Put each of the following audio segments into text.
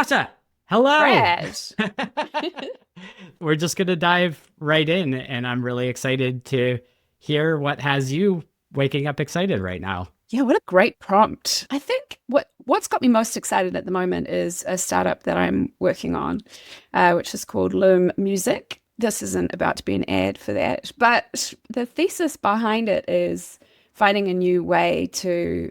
Sacha, hello. Brad. We're just going to dive right in, and I'm really excited to hear what has you waking up excited right now. Yeah, what a great prompt. I think what's got me most excited at the moment is a startup that I'm working on, which is called Loom Music. This isn't about to be an ad for that, but the thesis behind it is finding a new way to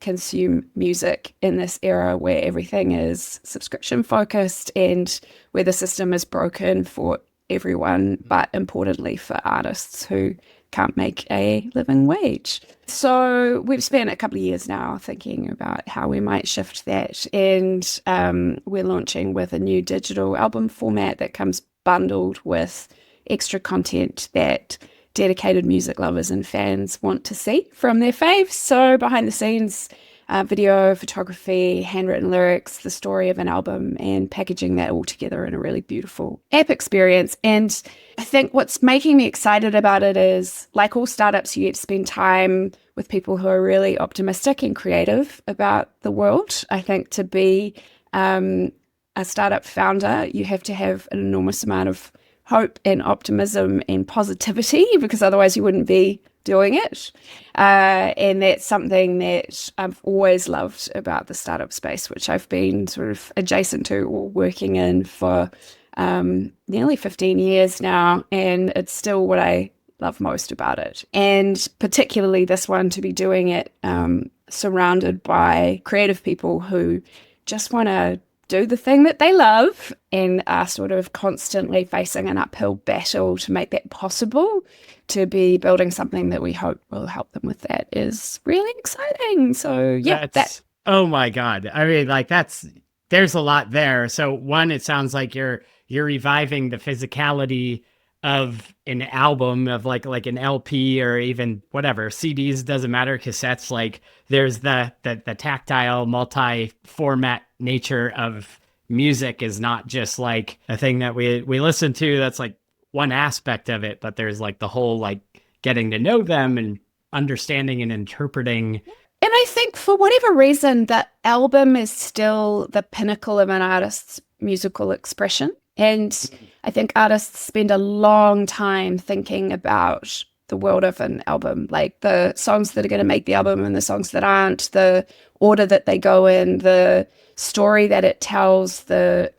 consume music in this era where everything is subscription focused and where the system is broken for everyone, but importantly for artists who can't make a living wage. So we've spent a couple of years now thinking about how we might shift that. And we're launching with a new digital album format that comes bundled with extra content that dedicated music lovers and fans want to see from their faves. So behind the scenes, video, photography, handwritten lyrics, the story of an album, and packaging that all together in a really beautiful app experience. And I think what's making me excited about it is, like all startups, you get to spend time with people who are really optimistic and creative about the world. I think to be a startup founder, you have to have an enormous amount of hope and optimism and positivity, because otherwise you wouldn't be doing it. And that's something that I've always loved about the startup space, which I've been sort of adjacent to or working in for nearly 15 years now. And it's still what I love most about it. And particularly this one, to be doing it surrounded by creative people who just want to do the thing that they love and are sort of constantly facing an uphill battle to make that possible. To be building something that we hope will help them with that is really exciting. So yeah, oh my God. I mean, like there's a lot there. So one, it sounds like you're reviving the physicality of an album, of like an LP or even whatever, CDs, doesn't matter, cassettes. Like there's the tactile multi-format nature of music is not just like a thing that we listen to. That's like one aspect of it, but there's like the whole like getting to know them and understanding and interpreting. And I think for whatever reason, the album is still the pinnacle of an artist's musical expression. And I think artists spend a long time thinking about the world of an album, like the songs that are going to make the album and the songs that aren't, the order that they go in, the story that it tells, the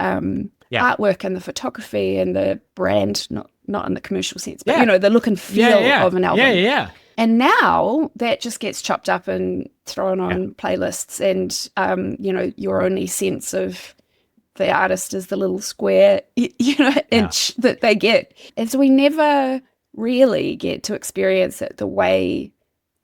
artwork and the photography and the brand, not in the commercial sense, but the look and feel of an album. Yeah. And now that just gets chopped up and thrown on playlists, and your only sense of the artist is the little square, inch that they get. And so we never really get to experience it the way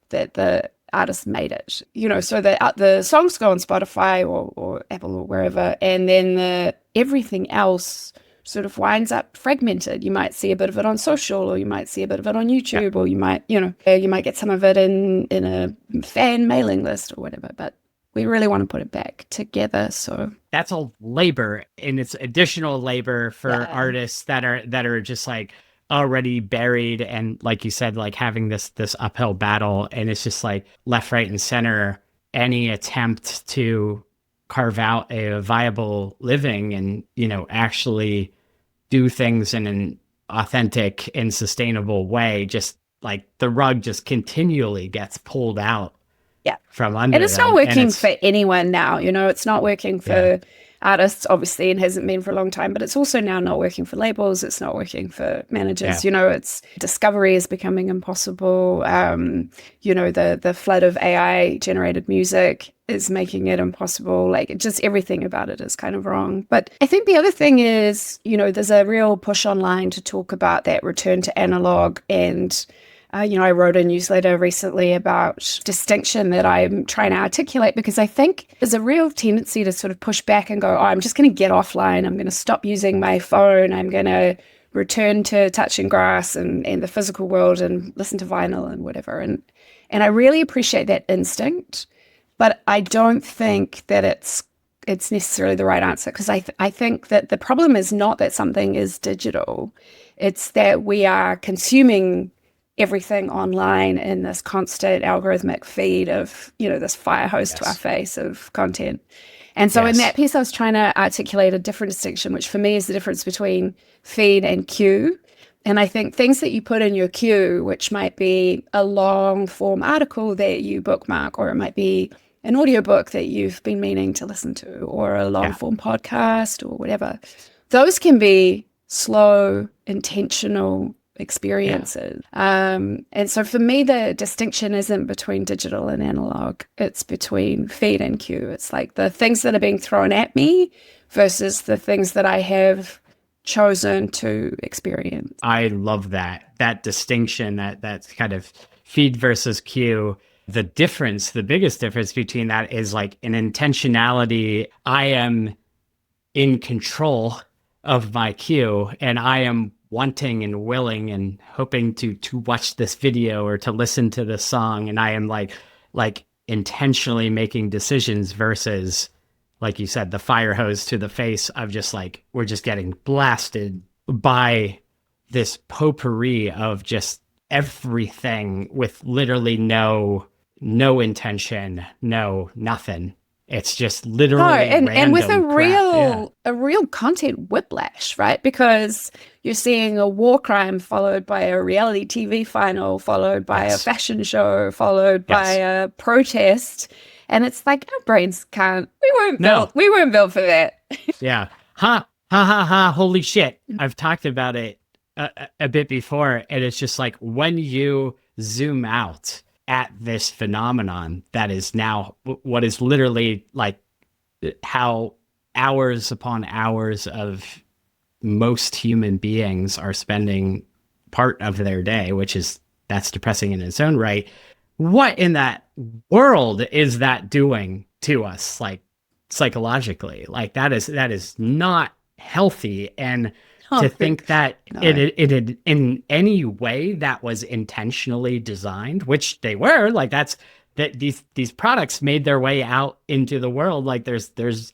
that the artist made it. So the songs go on Spotify or Apple or wherever, and then everything else sort of winds up fragmented. You might see a bit of it on social, or you might see a bit of it on YouTube, or you might get some of it in a fan mailing list or whatever. But we really want to put it back together. So that's all labor, and it's additional labor for artists that are just like already buried, and like you said, like having this uphill battle, and it's just like left, right, and center. Any attempt to carve out a viable living and actually do things in an authentic and sustainable way, just like the rug just continually gets pulled out from under. And it's not working for anyone now. It's not working for artists, obviously, and hasn't been for a long time, but it's also now not working for labels. It's not working for managers. It's discovery is becoming impossible. The flood of AI generated music is making it impossible. Like, just everything about it is kind of wrong. But I think the other thing is, there's a real push online to talk about that return to analog. And I wrote a newsletter recently about distinction that I'm trying to articulate, because I think there's a real tendency to sort of push back and go, I'm just going to get offline. I'm going to stop using my phone. I'm going to return to touching grass and the physical world and listen to vinyl and whatever. And I really appreciate that instinct, but I don't think that it's necessarily the right answer, because I think that the problem is not that something is digital. It's that we are consuming everything online in this constant algorithmic feed of, this fire hose to our face of content. And so in Yes. that piece, I was trying to articulate a different distinction, which for me is the difference between feed and queue. And I think things that you put in your queue, which might be a long form article that you bookmark, or it might be an audiobook that you've been meaning to listen to, or a long form podcast or whatever, those can be slow, intentional experiences. And so for me, the distinction isn't between digital and analog. It's between feed and queue. It's like the things that are being thrown at me versus the things that I have chosen to experience. I love that distinction, that kind of feed versus queue. The biggest difference between that is like an intentionality. I am in control of my queue, and I am wanting and willing and hoping to watch this video or to listen to this song, and I am like intentionally making decisions versus, like you said, the fire hose to the face of just like, we're just getting blasted by this potpourri of just everything with literally no intention, nothing. It's just literally and with random crap. a real content whiplash, right? Because you're seeing a war crime followed by a reality TV final, followed by a fashion show, followed by a protest, and it's like our brains can't. We weren't built for that. Yeah. Ha ha ha ha! Holy shit! I've talked about it a bit before, and it's just like when you zoom out at this phenomenon that is now what is literally like how hours upon hours of most human beings are spending part of their day, that's depressing in its own right. What in that world is that doing to us, like psychologically? Like that is not healthy. And to think that it in any way that was intentionally designed, which they were, like that these products made their way out into the world. Like there's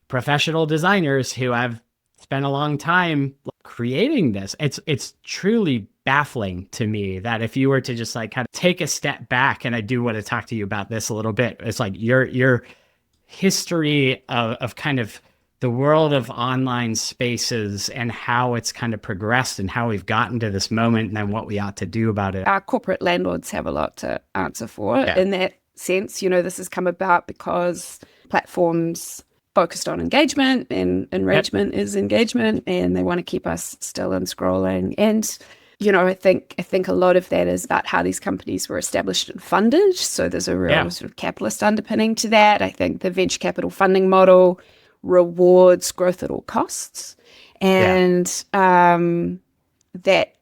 professional designers who have spent a long time creating this. It's truly baffling to me that if you were to just like kind of take a step back, and I do want to talk to you about this a little bit, it's like your history of kind of the world of online spaces and how it's kind of progressed and how we've gotten to this moment and then what we ought to do about it. Our corporate landlords have a lot to answer for in that sense. This has come about because platforms focused on engagement, and enragement is engagement, and they want to keep us still and scrolling. And I think a lot of that is about how these companies were established and funded. So there's a real sort of capitalist underpinning to that. I think the venture capital funding model rewards growth at all costs, and that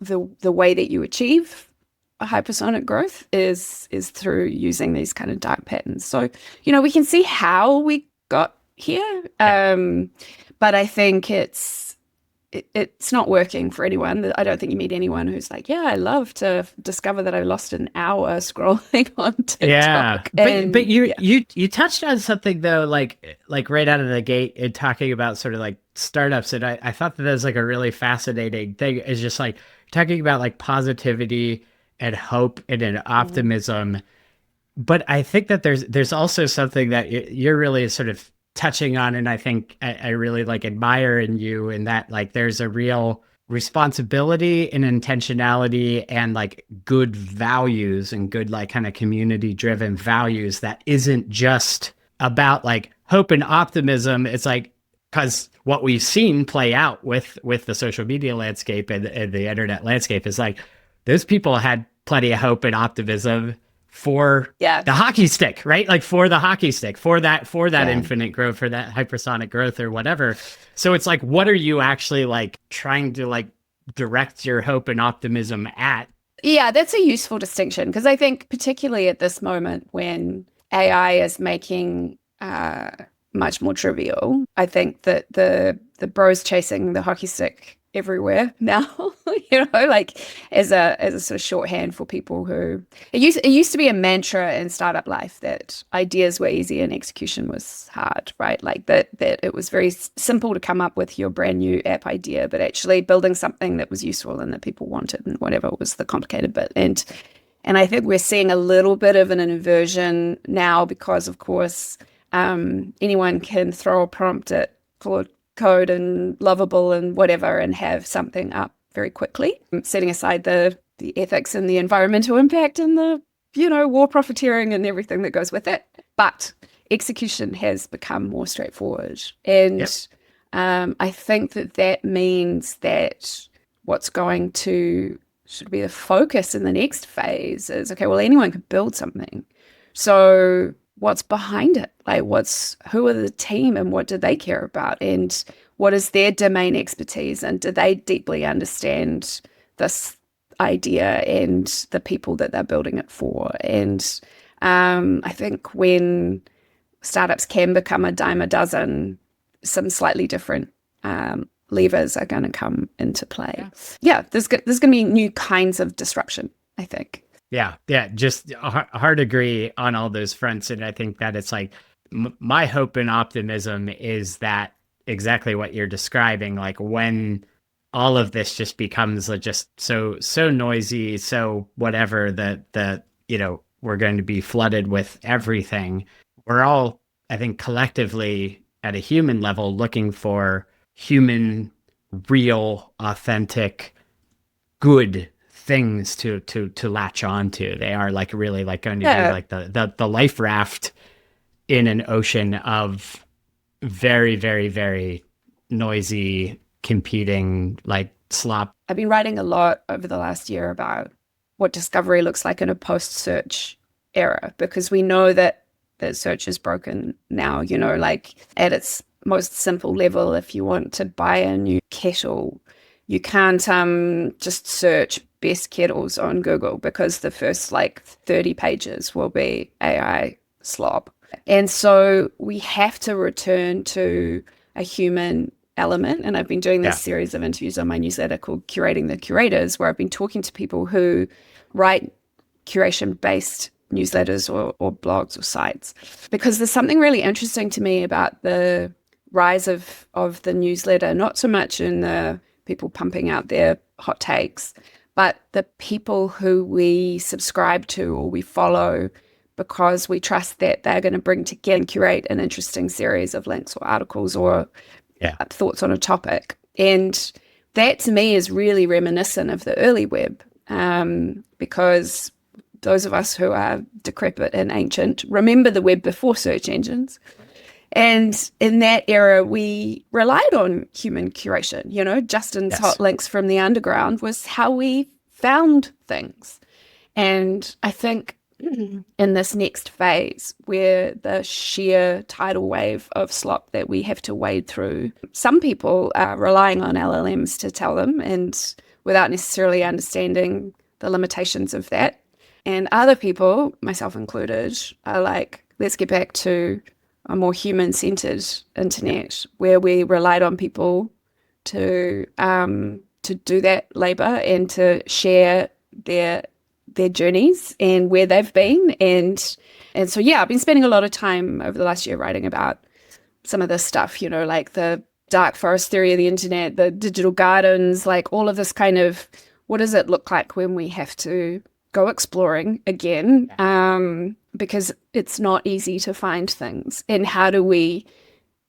the way that you achieve a hypersonic growth is through using these kind of dark patterns. So we can see how we got here, but I think it's not working for anyone. I don't think you meet anyone who's like, I love to discover that I lost an hour scrolling on TikTok. Yeah, but you touched on something though, like right out of the gate, in talking about sort of like startups, and I thought that was like a really fascinating thing. Is just like talking about like positivity and hope and an optimism. But I think that there's also something that you're really sort of touching on, and I think I really like admire in you, in that like there's a real responsibility and intentionality and like good values and good like kind of community driven values that isn't just about like hope and optimism. It's like, because what we've seen play out with the social media landscape and the internet landscape is like those people had plenty of hope and optimism for the hockey stick, right? Like for the hockey stick, for that infinite growth, for that hypersonic growth or whatever. So it's like, what are you actually like trying to like direct your hope and optimism at? Yeah, that's a useful distinction, because I think particularly at this moment when AI is making much more trivial, I think that the bros chasing the hockey stick everywhere now, like as a sort of shorthand for people who it used to be a mantra in startup life that ideas were easy and execution was hard, right? Like that it was very simple to come up with your brand new app idea, but actually building something that was useful and that people wanted and whatever was the complicated bit. And I think we're seeing a little bit of an inversion now because, of course, anyone can throw a prompt at Claude Code and Lovable and whatever and have something up very quickly, setting aside the ethics and the environmental impact and the, war profiteering and everything that goes with it. But execution has become more straightforward. And I think that means that what's going to should be the focus in the next phase is, okay, well, anyone could build something. So what's behind it? Like who are the team and what do they care about? And what is their domain expertise? And do they deeply understand this idea and the people that they're building it for? And I think when startups can become a dime a dozen, some slightly different levers are going to come into play. Yeah, there's going to be new kinds of disruption, I think. Yeah, just hard to agree on all those fronts. And I think that it's like my hope and optimism is that exactly what you're describing, like when all of this just becomes just so noisy, so whatever, that we're going to be flooded with everything. We're all, I think, collectively at a human level looking for human, real, authentic, good things to latch on to. They are like really like going to be like the life raft in an ocean of very, very, very noisy, competing like slop. I've been writing a lot over the last year about what discovery looks like in a post-search era, because we know that search is broken now, like at its most simple level. If you want to buy a new kettle, you can't just search best kettles on Google, because the first 30 pages will be AI slop. And so we have to return to a human element. And I've been doing this series of interviews on my newsletter called Curating the Curators, where I've been talking to people who write curation-based newsletters or blogs or sites, because there's something really interesting to me about the rise of the newsletter, not so much in the people pumping out their hot takes, but the people who we subscribe to or we follow because we trust that they're going to bring together and curate an interesting series of links or articles or thoughts on a topic. And that to me is really reminiscent of the early web, because those of us who are decrepit and ancient remember the web before search engines. And in that era, we relied on human curation. Justin's hot links from the underground was how we found things. And I think in this next phase, where the sheer tidal wave of slop that we have to wade through, some people are relying on LLMs to tell them, and without necessarily understanding the limitations of that. And other people, myself included, are like, let's get back to a more human-centered internet where we relied on people to do that labor and to share their journeys and where they've been. And so, I've been spending a lot of time over the last year writing about some of this stuff, like the dark forest theory of the internet, the digital gardens, like all of this kind of, what does it look like when we have to go exploring again, because it's not easy to find things. And how do we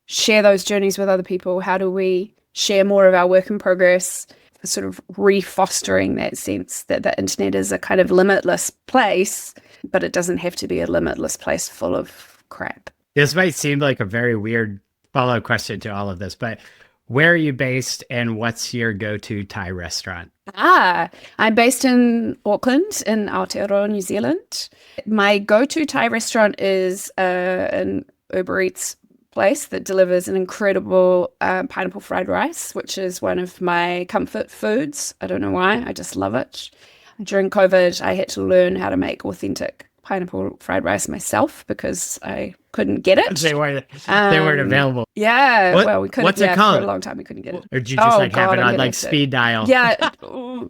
share those journeys with other people? How do we share more of our work in progress, sort of refostering that sense that the internet is a kind of limitless place, but it doesn't have to be a limitless place full of crap. This might seem like a very weird follow-up question to all of this, but where are you based and what's your go-to Thai restaurant? I'm based in Auckland, in Aotearoa, New Zealand. My go-to Thai restaurant is an Uber Eats place that delivers an incredible pineapple fried rice, which is one of my comfort foods. I don't know why, I just love it. During COVID, I had to learn how to make authentic pineapple fried rice myself because I couldn't get it. They weren't available. Yeah, well, we couldn't. What's it called? For a long time we couldn't get it. Or did you just have it on speed dial? Yeah,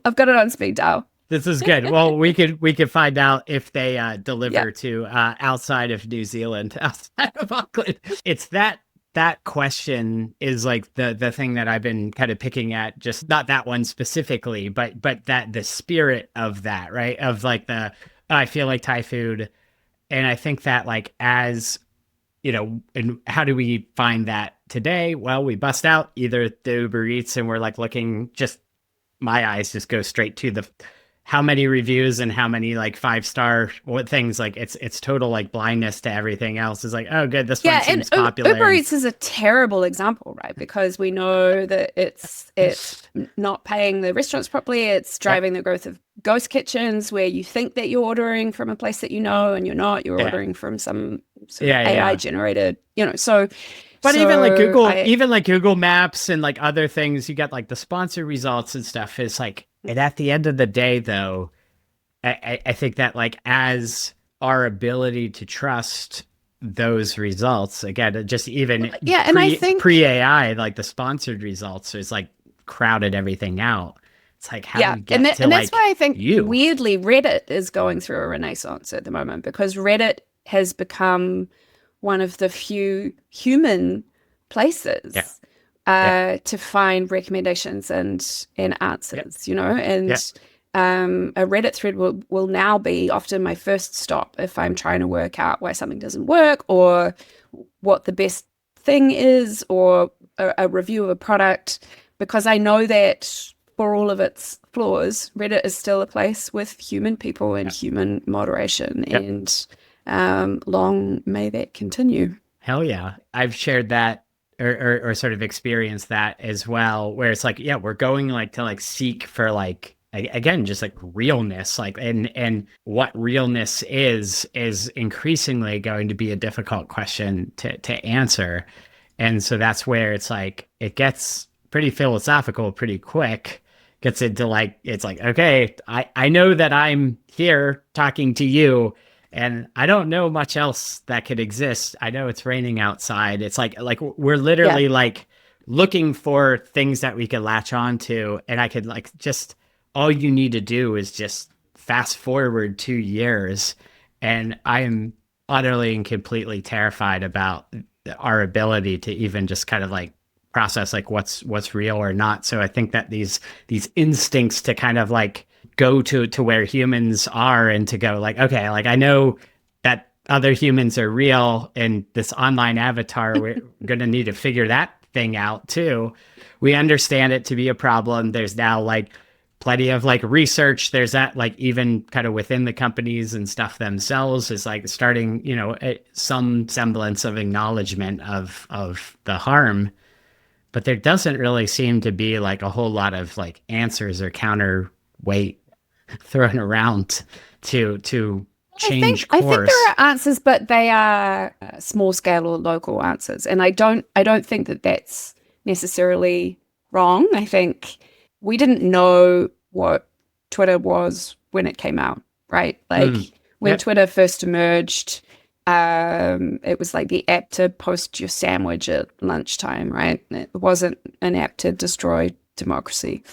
I've got it on speed dial. This is good. Well, we could find out if they deliver to outside of New Zealand, outside of Auckland. It's that question is like the thing that I've been kind of picking at, just not that one specifically, but that the spirit of that, right? Of like I feel like Thai food. And I think that like as and how do we find that today? Well, we bust out either the Uber Eats and we're like looking, just my eyes just go straight to the how many reviews and how many like 5-star things. Like it's total like blindness to everything else. Is like, oh good, this one seems popular. Uber Eats is a terrible example, right? Because we know that it's not paying the restaurants properly. It's driving the growth of ghost kitchens where you think that you're ordering from a place that you know and you're not. You're ordering from some sort of AI generated, so. But even like Google Maps and like other things, you get like the sponsor results and stuff is like, and at the end of the day, though, I think that like as our ability to trust those results, again, just even and I think pre-AI, like the sponsored results is like crowded everything out. It's like, how do we get to and that's why I think weirdly Reddit is going through a renaissance at the moment, because Reddit has become one of the few human places to find recommendations and answers, and a Reddit thread will now be often my first stop if I'm trying to work out why something doesn't work or what the best thing is, or a review of a product, because I know that for all of its flaws, Reddit is still a place with human people and human moderation, and long may that continue. Hell yeah. I've shared that or sort of experienced that as well, where it's like, we're going like to like seek for like, again, just like realness, like, and what realness is increasingly going to be a difficult question to answer. And so that's where it's like, it gets pretty philosophical pretty quick, gets into like, it's like, okay, I know that I'm here talking to you, and I don't know much else that could exist. I know it's raining outside. It's like we're literally like looking for things that we could latch on to. And I could like, just all you need to do is just fast forward 2 years. And I am utterly and completely terrified about our ability to even just kind of like process like what's real or not. So I think that these instincts to kind of like go to where humans are and to go like, okay, like I know that other humans are real, and this online avatar, we're going to need to figure that thing out too. We understand it to be a problem. There's now like plenty of like research. There's that like even kind of within the companies and stuff themselves is like starting, some semblance of acknowledgement of the harm. But there doesn't really seem to be like a whole lot of like answers or counterweight thrown around to change course. I think there are answers, but they are small scale or local answers, and I don't think that that's necessarily wrong. I think we didn't know what Twitter was when it came out, right? Like when Twitter first emerged, it was like the app to post your sandwich at lunchtime, right? It wasn't an app to destroy democracy.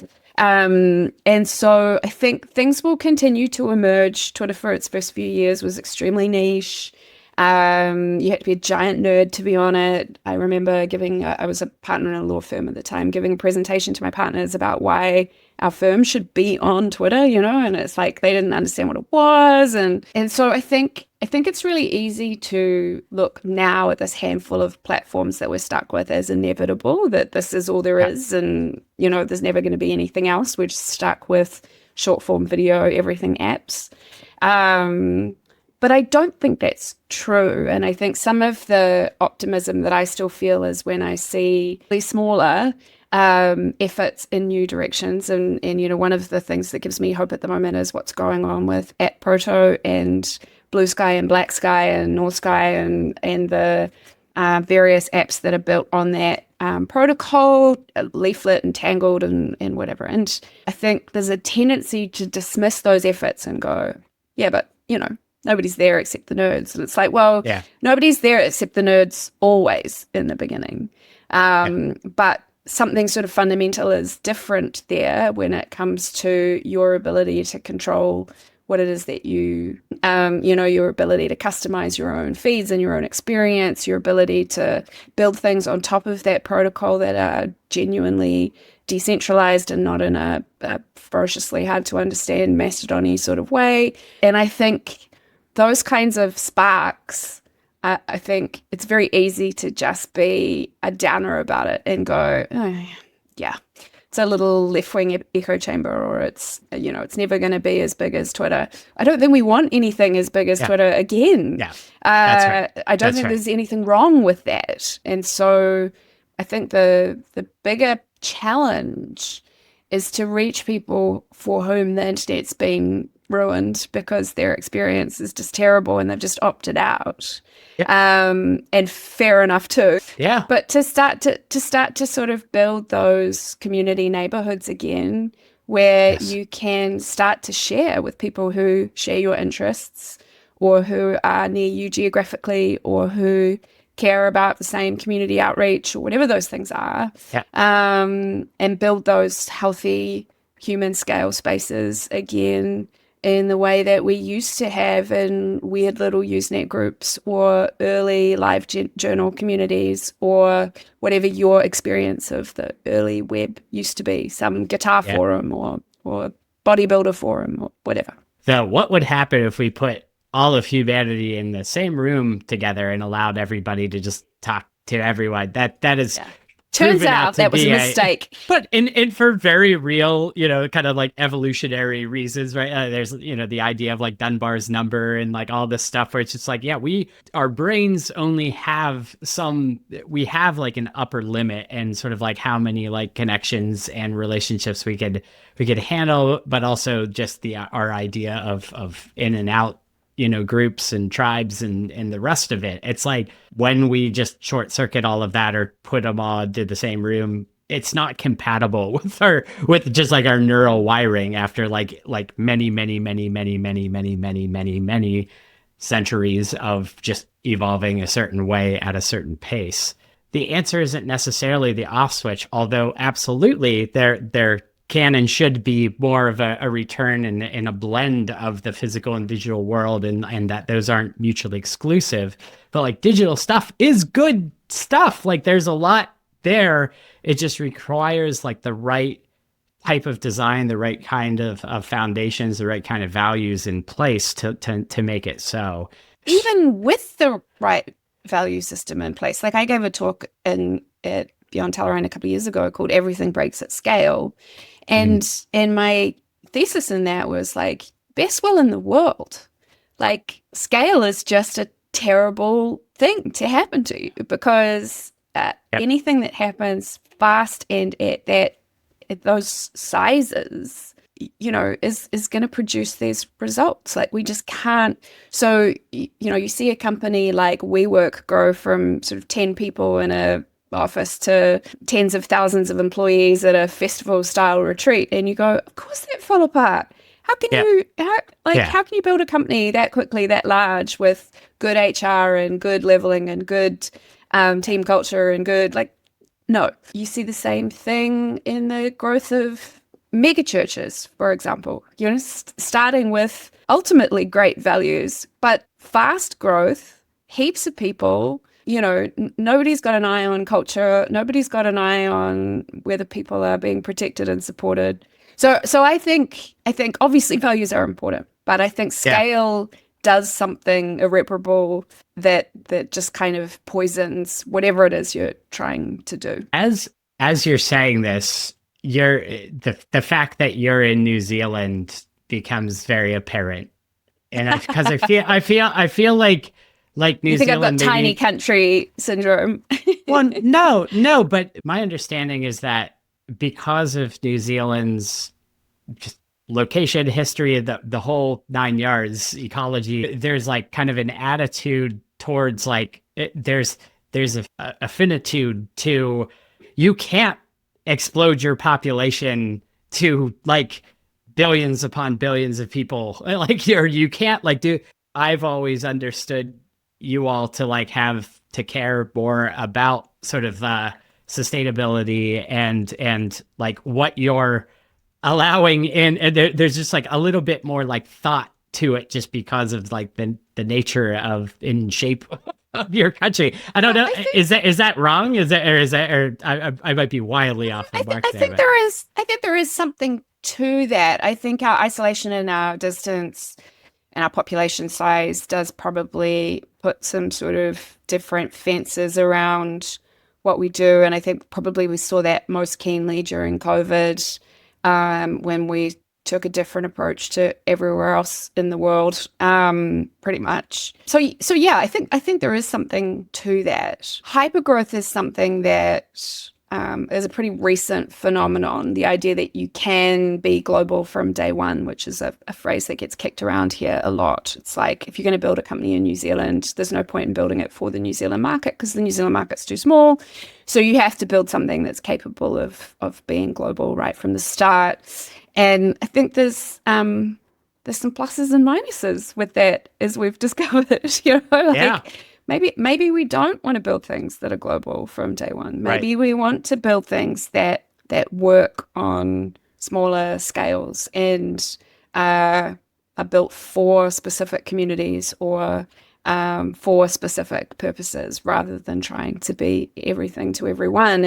And so I think things will continue to emerge. Twitter for its first few years was extremely niche. You had to be a giant nerd to be on it. I remember I was a partner in a law firm at the time, giving a presentation to my partners about why our firm should be on Twitter, and it's like they didn't understand what it was. And so I think it's really easy to look now at this handful of platforms that we're stuck with as inevitable, that this is all there is, and there's never going to be anything else. We're just stuck with short form video, everything apps. But I don't think that's true. And I think some of the optimism that I still feel is when I see these smaller efforts in new directions. And one of the things that gives me hope at the moment is what's going on with App Proto and Blue Sky and Black Sky and North Sky and the various apps that are built on that protocol, Leaflet and Tangled and whatever. And I think there's a tendency to dismiss those efforts and go, yeah, but, nobody's there except the nerds. And it's like, well, nobody's there except the nerds always in the beginning. But something sort of fundamental is different there when it comes to your ability to control what it is that your ability to customize your own feeds and your own experience, your ability to build things on top of that protocol that are genuinely decentralized and not in a ferociously hard to understand Mastodon-y sort of way. And I think those kinds of sparks I think it's very easy to just be a downer about it and go, oh, yeah, it's a little left-wing echo chamber, or it's, it's never going to be as big as Twitter. I don't think we want anything as big as Twitter again. Yeah, that's right. I don't think there's anything wrong with that. And so I think the bigger challenge is to reach people for whom the internet's been ruined because their experience is just terrible and they've just opted out. And fair enough too. Yeah. But to start to sort of build those community neighborhoods again, where you can start to share with people who share your interests, or who are near you geographically, or who care about the same community outreach, or whatever those things are, and build those healthy human scale spaces again in the way that we used to have in weird little Usenet groups, or early live journal communities, or whatever your experience of the early web used to be, some guitar forum or bodybuilder forum or whatever. So what would happen if we put all of humanity in the same room together and allowed everybody to just talk to everyone? That is turns out that was a mistake. But in for very real, kind of like evolutionary reasons, right? There's the idea of like Dunbar's number and like all this stuff where it's just like, our brains only have we have like an upper limit and sort of like how many like connections and relationships we could handle, but also just our idea of in and out groups and tribes and the rest of it. It's like when we just short circuit all of that or put them all into the same room, it's not compatible with just like our neural wiring after like many centuries of just evolving a certain way at a certain pace. The answer isn't necessarily the off switch, although absolutely there can and should be more of a return and a blend of the physical and digital world, and that those aren't mutually exclusive. But like digital stuff is good stuff. Like there's a lot there. It just requires like the right type of design, the right kind of foundations, the right kind of values in place to make it so. Even with the right value system in place. Like I gave a talk at Beyond Tellerine a couple of years ago called Everything Breaks at Scale. And my thesis in that was like, best will in the world. Like scale is just a terrible thing to happen to you, because anything that happens fast and at those sizes, is going to produce these results. Like we just can't. So, you see a company like WeWork grow from sort of 10 people in a office to tens of thousands of employees at a festival style retreat, and you go, of course that fell apart. How can how can you build a company that quickly, that large, with good HR and good leveling and good team culture and good, no. You see the same thing in the growth of mega churches, for example, starting with ultimately great values, but fast growth, heaps of people. Nobody's got an eye on culture. Nobody's got an eye on whether people are being protected and supported. So I think obviously values are important, but I think scale does something irreparable that just kind of poisons whatever it is you're trying to do. As you're saying this, the fact that you're in New Zealand becomes very apparent, and because I feel like New you think Zealand, I've got tiny country syndrome? Well, no, but my understanding is that because of New Zealand's just location, history, the whole 9 yards, ecology, there's like kind of an attitude towards there's a finitude to, you can't explode your population to like billions upon billions of people. You can't do. I've always understood you all to have to care more about sort of sustainability and like what you're allowing in, and there's just like a little bit more thought to it, just because of the nature of in shape of your country. I don't know. Is that wrong? I might be wildly off the mark. I think there is something to that. I think our isolation and our distance and our population size does probably put some sort of different fences around what we do. And I think probably we saw that most keenly during COVID, when we took a different approach to everywhere else in the world, pretty much. So yeah, I think there is something to that. Hypergrowth is something that is a pretty recent phenomenon. The idea that you can be global from day one, which is a phrase that gets kicked around here a lot. It's like, if you're going to build a company in New Zealand, there's no point in building it for the New Zealand market because the New Zealand market's too small. So you have to build something that's capable of being global right from the start. And I think there's some pluses and minuses with that, as we've discovered. Maybe we don't want to build things that are global from day one. Maybe we want to build things that work on smaller scales and are built for specific communities or for specific purposes, rather than trying to be everything to everyone.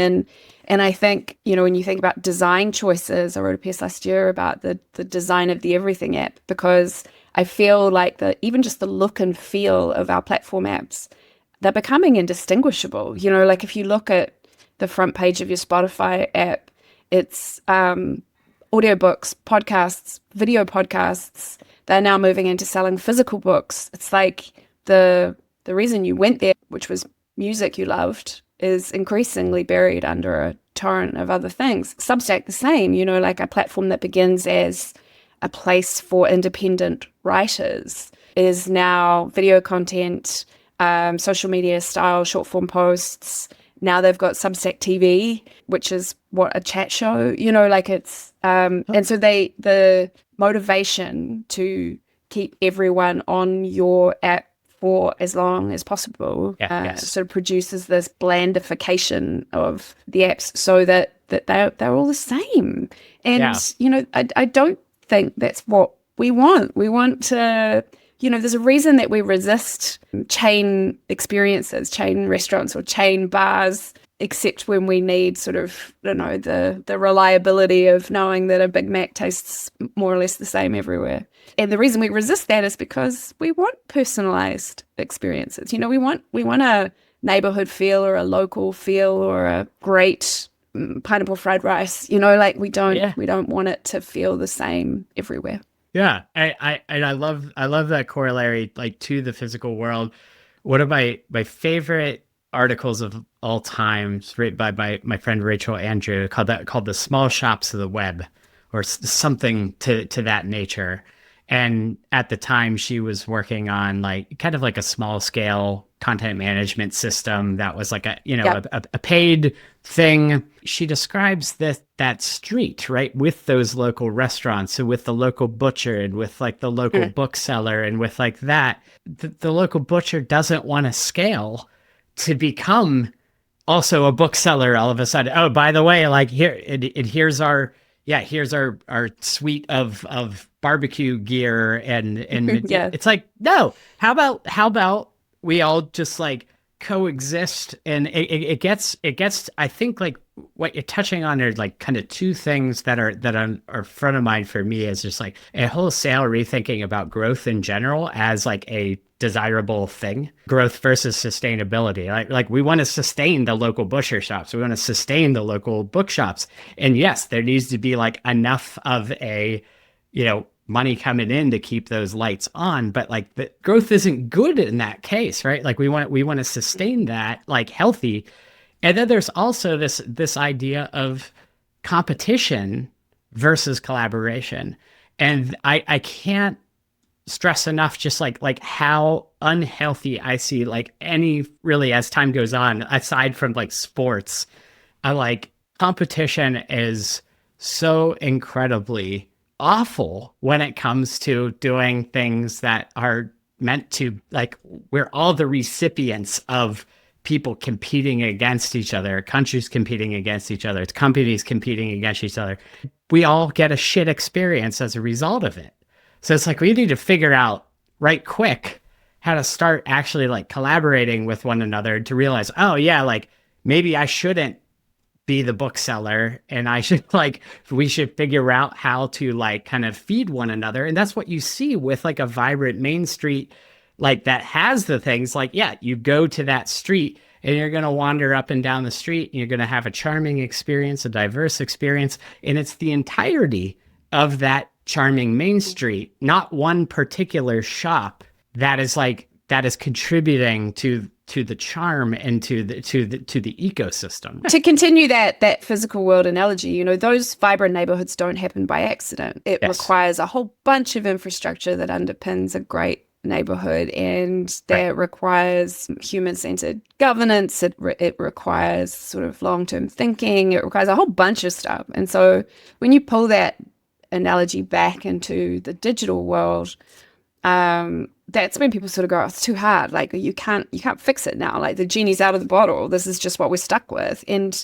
And I think, when you think about design choices, I wrote a piece last year about the design of the Everything app, because I feel like even just the look and feel of our platform apps, they're becoming indistinguishable. Like if you look at the front page of your Spotify app, it's audiobooks, podcasts, video podcasts. They're now moving into selling physical books. It's like the reason you went there, which was music you loved, is increasingly buried under a torrent of other things. Substack the same, like a platform that begins as a place for independent writers is now video content, social media style, short form posts. Now they've got Substack TV, which is a chat show, it's, and so the motivation to keep everyone on your app for as long as possible sort of produces this blandification of the apps so that they're all the same. And, I don't think that's what we want. We want to, there's a reason that we resist chain experiences, chain restaurants or chain bars, except when we need sort of, the reliability of knowing that a Big Mac tastes more or less the same everywhere. And the reason we resist that is because we want personalized experiences. We want a neighborhood feel or a local feel or a great pineapple fried rice. We don't want it to feel the same everywhere. Yeah, I love that corollary, like, to the physical world. One of my favorite articles of all time, written by my friend Rachel Andrew, called The Small Shops of the Web, or something to that nature. And at the time, she was working on kind of like a small scale content management system that was like a paid thing. She describes that street, right, with those local restaurants, so with the local butcher and with like the local bookseller and with like that. The local butcher doesn't want to scale to become also a bookseller all of a sudden. Oh, by the way, like here's our suite of barbecue gear and it's like, no, how about we all just like coexist? And it gets I think like what you're touching on are like kind of two things that are front of mind for me, is just like a wholesale rethinking about growth in general as like a desirable thing, growth versus sustainability. Like we want to sustain the local butcher shops, we want to sustain the local bookshops, and yes, there needs to be like enough of a money coming in to keep those lights on, but like the growth isn't good in that case, right? Like we want to sustain that like healthy. And then there's also this idea of competition versus collaboration, and I can't stress enough just like how unhealthy I see like any, really, as time goes on, aside from like sports, I like competition is so incredibly awful when it comes to doing things that are meant to, like, we're all the recipients of people competing against each other, countries competing against each other, companies competing against each other. We all get a shit experience as a result of it. So it's like we need to figure out right quick how to start actually like collaborating with one another to realize, oh yeah, like maybe I shouldn't be the bookseller, and I should we should figure out how to like kind of feed one another. And that's what you see with like a vibrant main street like that has the things like, yeah, you go to that street and you're going to wander up and down the street and you're going to have a charming experience, a diverse experience. And it's the entirety of that charming main street, not one particular shop that is contributing to the charm and to the ecosystem. To continue that physical world analogy, those vibrant neighborhoods don't happen by accident. It requires a whole bunch of infrastructure that underpins a great neighborhood, and that requires human-centered governance. It requires sort of long-term thinking. It requires a whole bunch of stuff. And so when you pull that analogy back into the digital world, that's when people sort of go, oh, it's too hard. Like you can't fix it now. Like the genie's out of the bottle. This is just what we're stuck with. And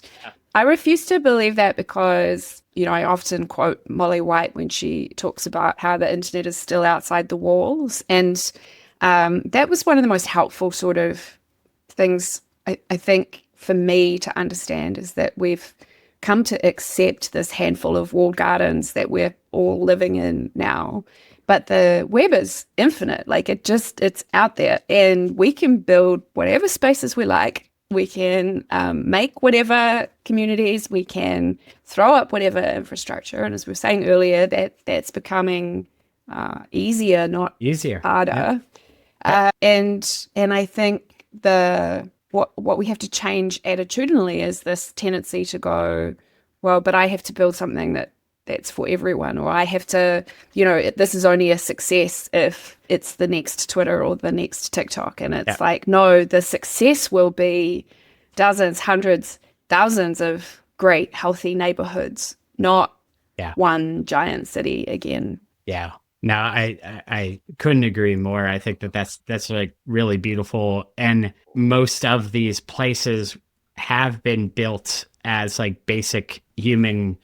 I refuse to believe that because, I often quote Molly White when she talks about how the internet is still outside the walls. And that was one of the most helpful sort of things, I think, for me to understand, is that we've come to accept this handful of walled gardens that we're all living in now. But the web is infinite. Like it's out there, and we can build whatever spaces we like. We can make whatever communities, we can throw up whatever infrastructure. And as we were saying earlier, that's becoming easier, not harder. Yeah. And I think what we have to change attitudinally is this tendency to go, well, but I have to build something that's for everyone, or I have to, this is only a success if it's the next Twitter or the next TikTok. And it's like, no, the success will be dozens, hundreds, thousands of great, healthy neighborhoods, not one giant city again. Yeah. No, I couldn't agree more. I think that's like really beautiful. And most of these places have been built as like basic human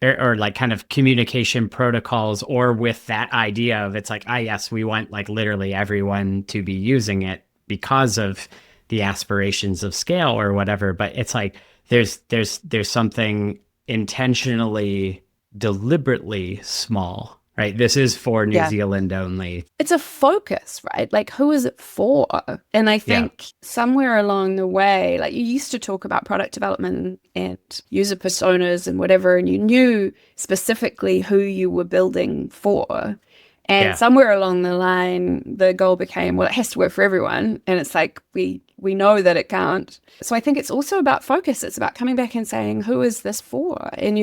or like kind of communication protocols, or with that idea of, it's like, yes, we want like literally everyone to be using it because of the aspirations of scale or whatever. But it's like there's something intentionally, deliberately small, right? This is for New Zealand only. It's a focus, right? Like, who is it for? And I think somewhere along the way, like, you used to talk about product development and user personas and whatever, and you knew specifically who you were building for. And somewhere along the line, the goal became, well, it has to work for everyone. And it's like, we know that it can't. So I think it's also about focus. It's about coming back and saying, who is this for? And,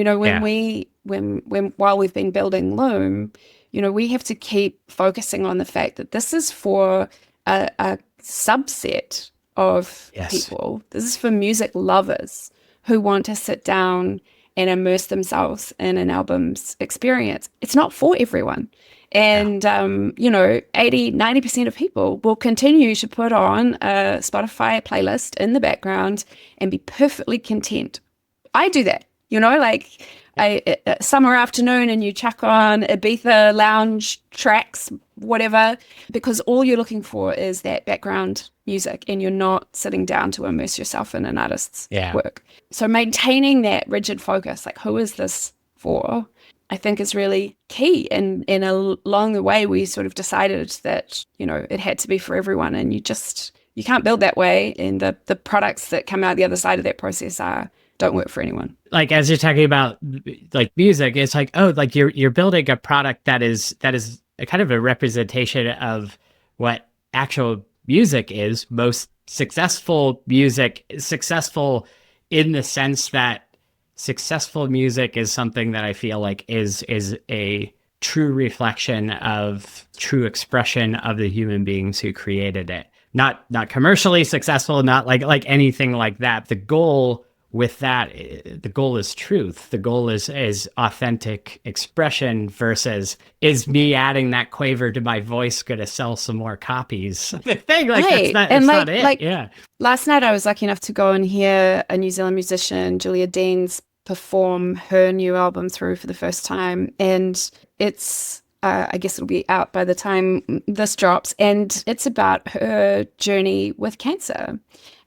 when while we've been building Loom, we have to keep focusing on the fact that this is for a subset of people. This is for music lovers who want to sit down and immerse themselves in an album's experience. It's not for everyone. And, 80-90% of people will continue to put on a Spotify playlist in the background and be perfectly content. I do that, summer afternoon, and you chuck on Ibiza lounge tracks, whatever, because all you're looking for is that background music, and you're not sitting down to immerse yourself in an artist's work. So maintaining that rigid focus, like, who is this for, I think is really key. And along the way, we sort of decided that, it had to be for everyone, and you can't build that way. And the products that come out the other side of that process don't work for anyone. Like, as you're talking about like music, it's like, oh, like you're building a product that is a kind of a representation of what actual music is. Most successful music is successful in the sense that successful music is something that I feel like is a true reflection of true expression of the human beings who created it. Not commercially successful, not like anything like that. The goal with that, the goal is truth. The goal is authentic expression versus, is me adding that quaver to my voice going to sell some more copies? The thing, like, that's not it. Last night I was lucky enough to go and hear a New Zealand musician, Julia Deans, perform her new album through for the first time. And it's, I guess it'll be out by the time this drops. And it's about her journey with cancer.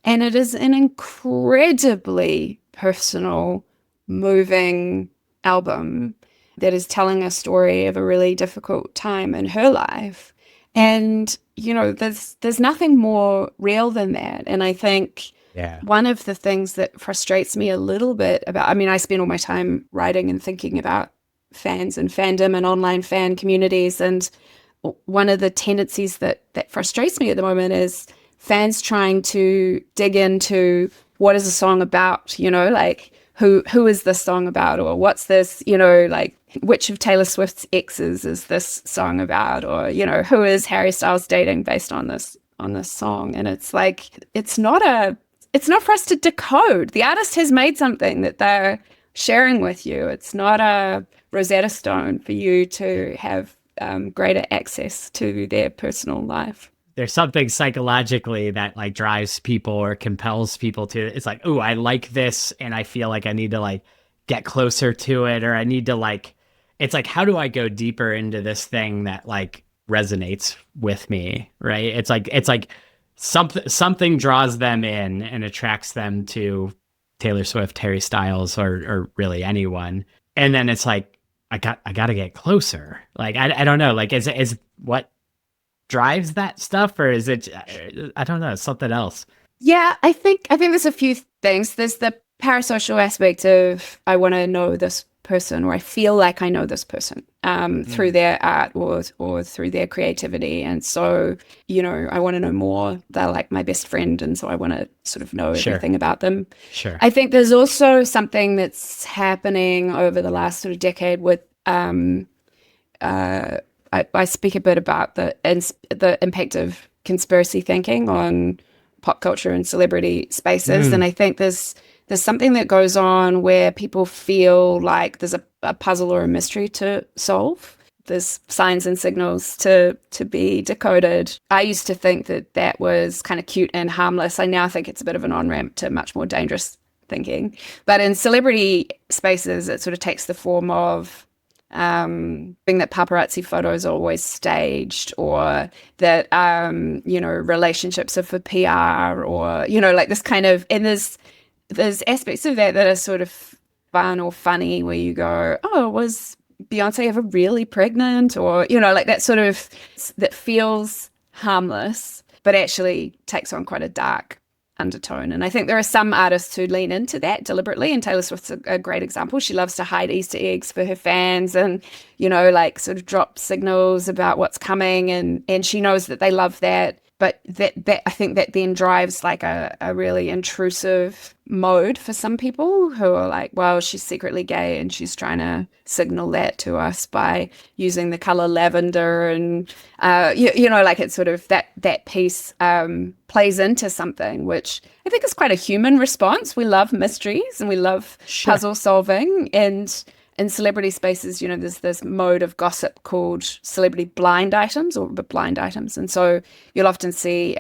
And it is an incredibly personal, moving album that is telling a story of a really difficult time in her life. And, there's nothing more real than that. And I think one of the things that frustrates me a little bit about, I spend all my time writing and thinking about fans and fandom and online fan communities. And one of the tendencies that frustrates me at the moment is fans trying to dig into what is a song about, like who is this song about, or what's this, like which of Taylor Swift's exes is this song about, or, who is Harry Styles dating based on this song. And it's like, it's not for us to decode. The artist has made something that they're sharing with you. It's not a Rosetta Stone for you to have greater access to their personal life. There's something psychologically that like drives people or compels people to, it's like, oh, I like this and I feel like I need to like get closer to it, or I need to like, it's like, how do I go deeper into this thing that like resonates with me, right? It's like something draws them in and attracts them to Taylor Swift, Harry Styles, or really anyone. And then it's like, I got to get closer. Like, I don't know, like, is what drives that stuff, or is it, I don't know, something else? Yeah, I think there's a few things. There's the parasocial aspect of, I want to know this person, or I feel like I know this person through their art or through their creativity. And so, I want to know more. They're like my best friend. And so I want to sort of know everything about them. Sure. I think there's also something that's happening over the last sort of decade with, I speak a bit about the impact of conspiracy thinking on pop culture and celebrity spaces. And I think there's something that goes on where people feel like there's a puzzle or a mystery to solve. There's signs and signals to be decoded. I used to think that was kind of cute and harmless. I now think it's a bit of an on-ramp to much more dangerous thinking. But in celebrity spaces, it sort of takes the form of being that paparazzi photos are always staged, or that, relationships are for PR, or, like this kind of, and there's aspects of that are sort of fun or funny where you go, oh, was Beyonce ever really pregnant? Or, like that sort of, that feels harmless, but actually takes on quite a dark undertone. And I think there are some artists who lean into that deliberately, and Taylor Swift's a great example. She loves to hide Easter eggs for her fans and, like sort of drop signals about what's coming, and she knows that they love that. But that I think that then drives like a really intrusive mode for some people who are like, well, she's secretly gay and she's trying to signal that to us by using the color lavender, and like it's sort of that piece plays into something which I think is quite a human response. We love mysteries and we love puzzle solving, and in celebrity spaces, there's this mode of gossip called celebrity blind items, or blind items. And so you'll often see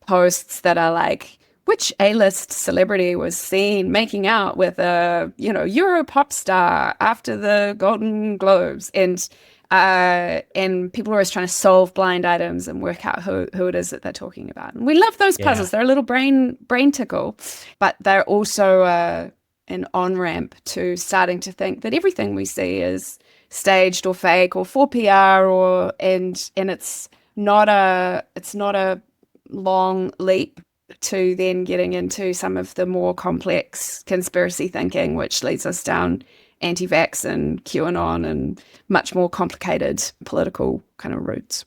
posts that are like, which A-list celebrity was seen making out with a, Euro pop star after the Golden Globes? And people are always trying to solve blind items and work out who it is that they're talking about. And we love those puzzles. They're a little brain tickle, but they're also an on-ramp to starting to think that everything we see is staged or fake or for PR, and it's not a long leap to then getting into some of the more complex conspiracy thinking, which leads us down anti-vax and QAnon and much more complicated political kind of routes.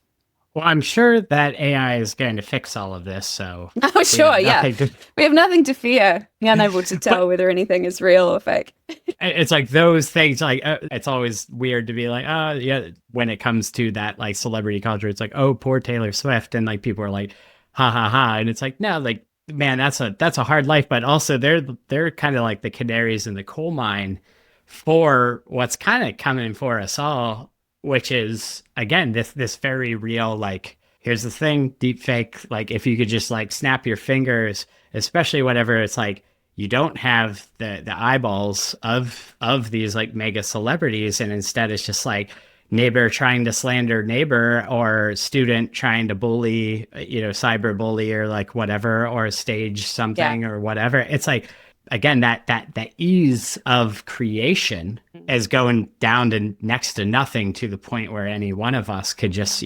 Well, I'm sure that AI is going to fix all of this. So, oh, sure, we have nothing to fear. We're unable to tell whether anything is real or fake. It's like those things. Like it's always weird to be like, oh, yeah. When it comes to that, like celebrity culture, it's like, oh, poor Taylor Swift, and like people are like, ha ha ha, and it's like, no, like, man, that's a hard life, but also they're kind of like the canaries in the coal mine for what's kind of coming for us all. Which is, again, this very real, like, here's the thing, deepfake, like, if you could just, like, snap your fingers, especially whenever it's, like, you don't have the eyeballs of these, like, mega celebrities, and instead it's just, like, neighbor trying to slander neighbor, or student trying to bully, cyber bully, or, like, whatever, or stage something or whatever. It's, like, again, that ease of creation is going down to next to nothing, to the point where any one of us could just,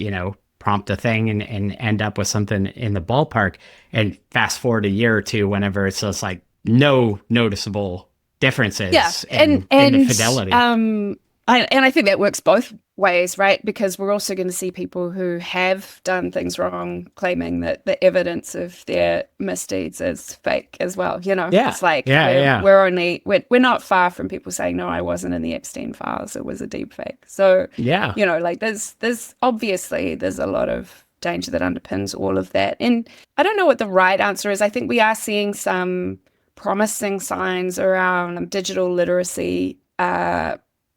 prompt a thing and end up with something in the ballpark. And fast forward a year or two, whenever it's just like no noticeable differences in the fidelity. I think that works both ways, right? Because we're also going to see people who have done things wrong claiming that the evidence of their misdeeds is fake as well. It's like we're not far from people saying, no, I wasn't in the Epstein files, it was a deep fake. So like there's obviously there's a lot of danger that underpins all of that. And I don't know what the right answer is. I think we are seeing some promising signs around digital literacy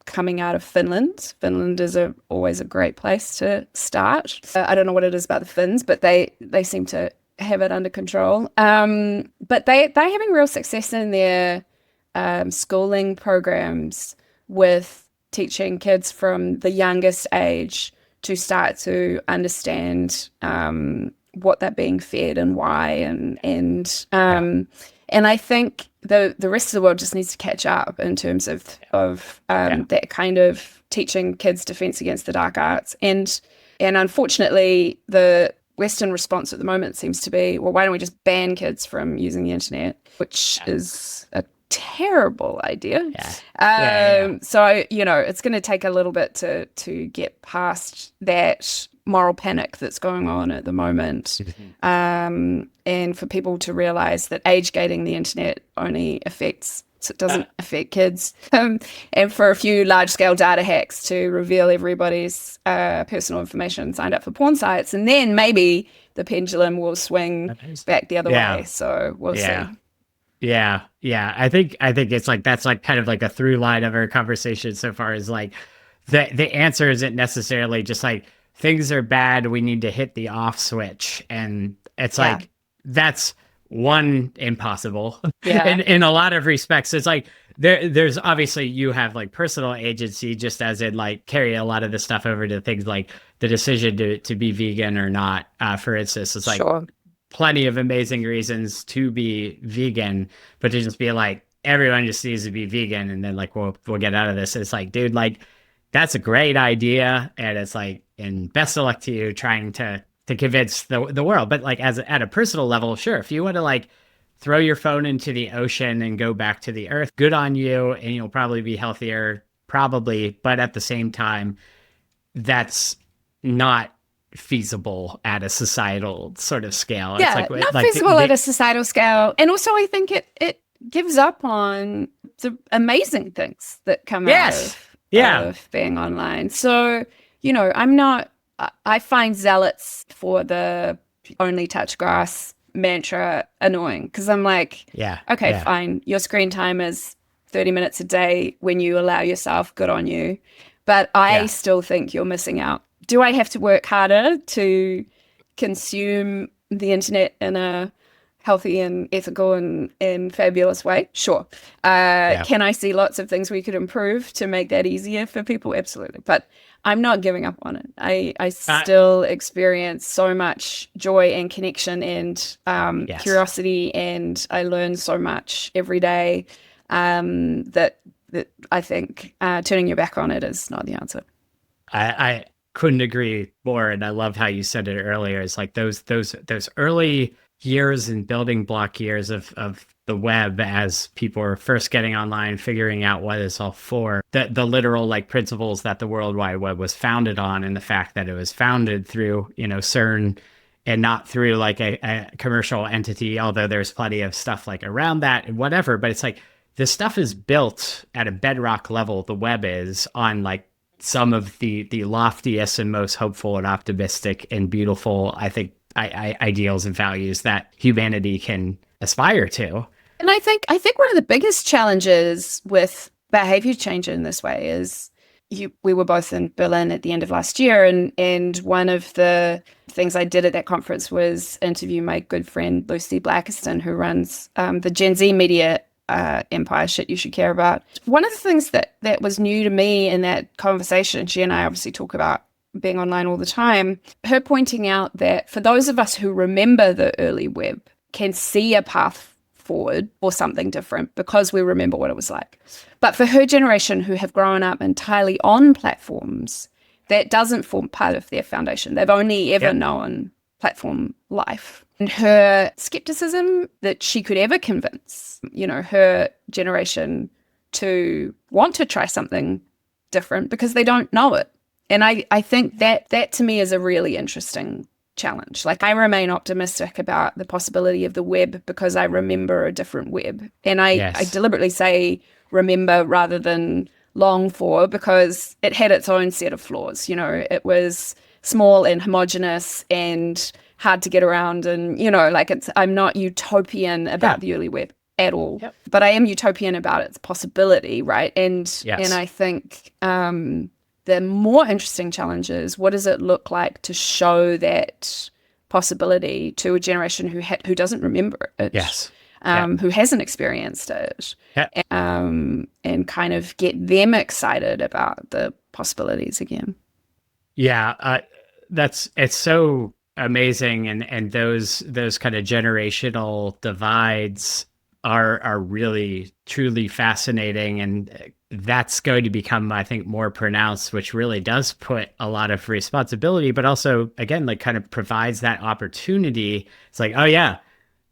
coming out of Finland. Finland is always a great place to start. I don't know what it is about the Finns, but they seem to have it under control. But they're having real success in their schooling programs with teaching kids from the youngest age to start to understand what they're being fed and why, and I think the rest of the world just needs to catch up in terms of that kind of teaching kids defense against the dark arts. And unfortunately, the Western response at the moment seems to be, well, why don't we just ban kids from using the internet, which is a terrible idea. So, it's going to take a little bit to get past that moral panic that's going on at the moment, and for people to realize that age gating the internet only doesn't affect kids, and for a few large-scale data hacks to reveal everybody's personal information signed up for porn sites, and then maybe the pendulum will swing back the other way. So we'll see. Yeah. I think it's like that's like kind of like a through line of our conversation so far, is like the answer isn't necessarily just like things are bad, we need to hit the off switch. And it's like, that's one, impossible. In a lot of respects, it's like there's obviously, you have like personal agency, just as in like carry a lot of the stuff over to things like the decision to be vegan or not. For instance, it's like plenty of amazing reasons to be vegan, but to just be like, everyone just needs to be vegan and then like we'll get out of this. It's like, dude, like that's a great idea, and it's like, and best of luck to you trying to convince the world. But like at a personal level, sure, if you want to like throw your phone into the ocean and go back to the earth, good on you, and you'll probably be healthier, probably. But at the same time, that's not feasible at a societal sort of scale. It's not feasible at a societal scale. And also I think it gives up on the amazing things that come out of being online. So, I find zealots for the only touch grass mantra annoying, because I'm like, fine, your screen time is 30 minutes a day when you allow yourself, good on you. But I still think you're missing out. Do I have to work harder to consume the internet in a healthy and ethical and fabulous way? Sure. Can I see lots of things we could improve to make that easier for people? Absolutely. But I'm not giving up on it. I still experience so much joy and connection and curiosity, and I learn so much every day that I think turning your back on it is not the answer. I couldn't agree more, and I love how you said it earlier. It's like those early years and building block years of the web, as people are first getting online, figuring out what it's all for, the literal like principles that the World Wide Web was founded on, and the fact that it was founded through CERN and not through like a commercial entity, although there's plenty of stuff like around that and whatever. But it's like this stuff is built at a bedrock level, the web is, on like some of the loftiest and most hopeful and optimistic and beautiful, I think, ideals and values that humanity can aspire to. And I think one of the biggest challenges with behavior change in this way is we were both in Berlin at the end of last year, and one of the things I did at that conference was interview my good friend Lucy Blackiston, who runs the Gen Z media empire, Shit You Should Care About. One of the things that was new to me in that conversation, she and I obviously talk about being online all the time, her pointing out that for those of us who remember the early web, can see a path forward for something different because we remember what it was like. But for her generation, who have grown up entirely on platforms, that doesn't form part of their foundation. They've only ever known platform life. And her skepticism that she could ever convince, her generation to want to try something different because they don't know it. And I think that to me is a really interesting challenge. Like, I remain optimistic about the possibility of the web because I remember a different web. And I deliberately say remember rather than long for, because it had its own set of flaws. It was small and homogenous and hard to get around. And, I'm not utopian about the early web at all, but I am utopian about its possibility, right? And I think the more interesting challenge is, what does it look like to show that possibility to a generation who doesn't remember it, who hasn't experienced it, and kind of get them excited about the possibilities again. It's so amazing, and those kind of generational divides are really truly fascinating, and that's going to become, I think, more pronounced, which really does put a lot of responsibility, but also, again, like, kind of provides that opportunity. It's like, oh yeah,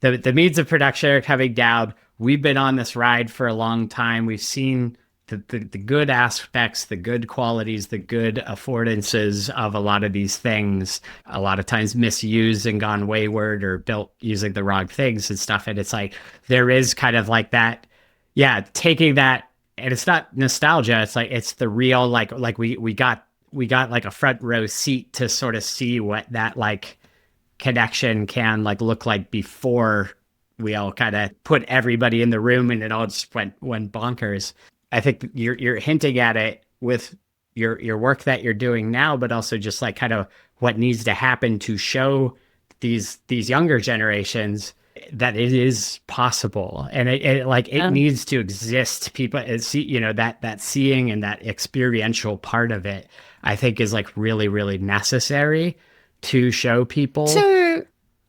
the means of production are coming down. We've been on this ride for a long time. We've seen the good aspects, the good qualities, the good affordances of a lot of these things, a lot of times misused and gone wayward or built using the wrong things and stuff. And it's like, there is kind of like that, taking that, and it's not nostalgia. It's like, it's the real, like we got like a front row seat to sort of see what that like connection can like look like before we all kind of put everybody in the room and it all just went bonkers. I think you're hinting at it with your work that you're doing now, but also just like kind of what needs to happen to show these younger generations that it is possible, and it needs to exist. People see, that seeing and that experiential part of it, I think, is like really, really necessary to show people.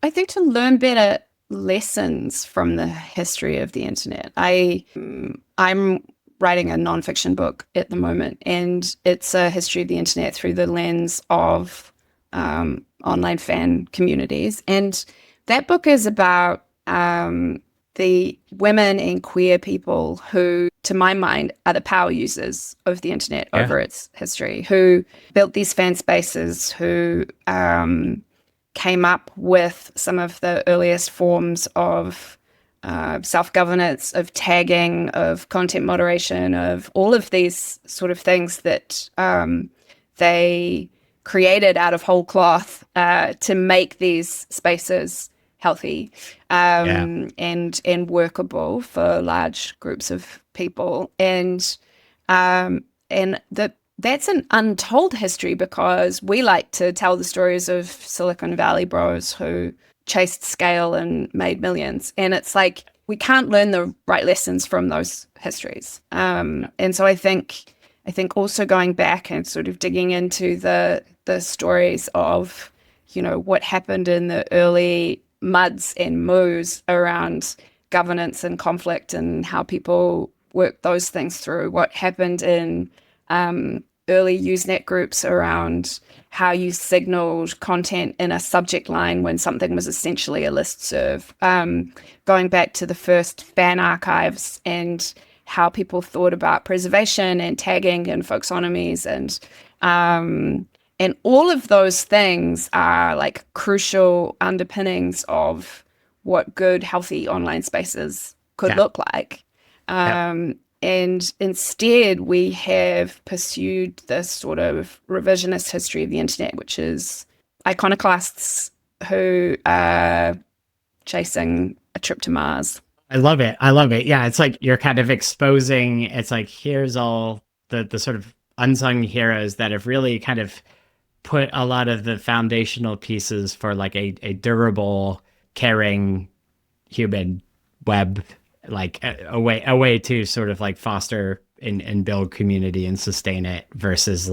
I think to learn better lessons from the history of the internet. I'm writing a nonfiction book at the moment, and it's a history of the internet through the lens of online fan communities. And that book is about the women and queer people who, to my mind, are the power users of the internet over its history, who built these fan spaces, who came up with some of the earliest forms of self-governance, of tagging, of content moderation, of all of these sort of things that they created out of whole cloth to make these spaces healthy and workable for large groups of people. And that's an untold history, because we like to tell the stories of Silicon Valley bros who chased scale and made millions. And it's like, we can't learn the right lessons from those histories. And so I think also going back and sort of digging into the stories of, what happened in the early muds and moos around governance and conflict and how people worked those things through, what happened in early Usenet groups around how you signaled content in a subject line when something was essentially a listserv, going back to the first fan archives and how people thought about preservation and tagging and folksonomies, and all of those things are like crucial underpinnings of what good, healthy online spaces could look like. And instead, we have pursued this sort of revisionist history of the internet, which is iconoclasts who are chasing a trip to Mars. I love it. Yeah, it's like you're kind of exposing, it's like, here's all the sort of unsung heroes that have really kind of put a lot of the foundational pieces for like a durable, caring human web, like a way to sort of like foster and build community and sustain it, versus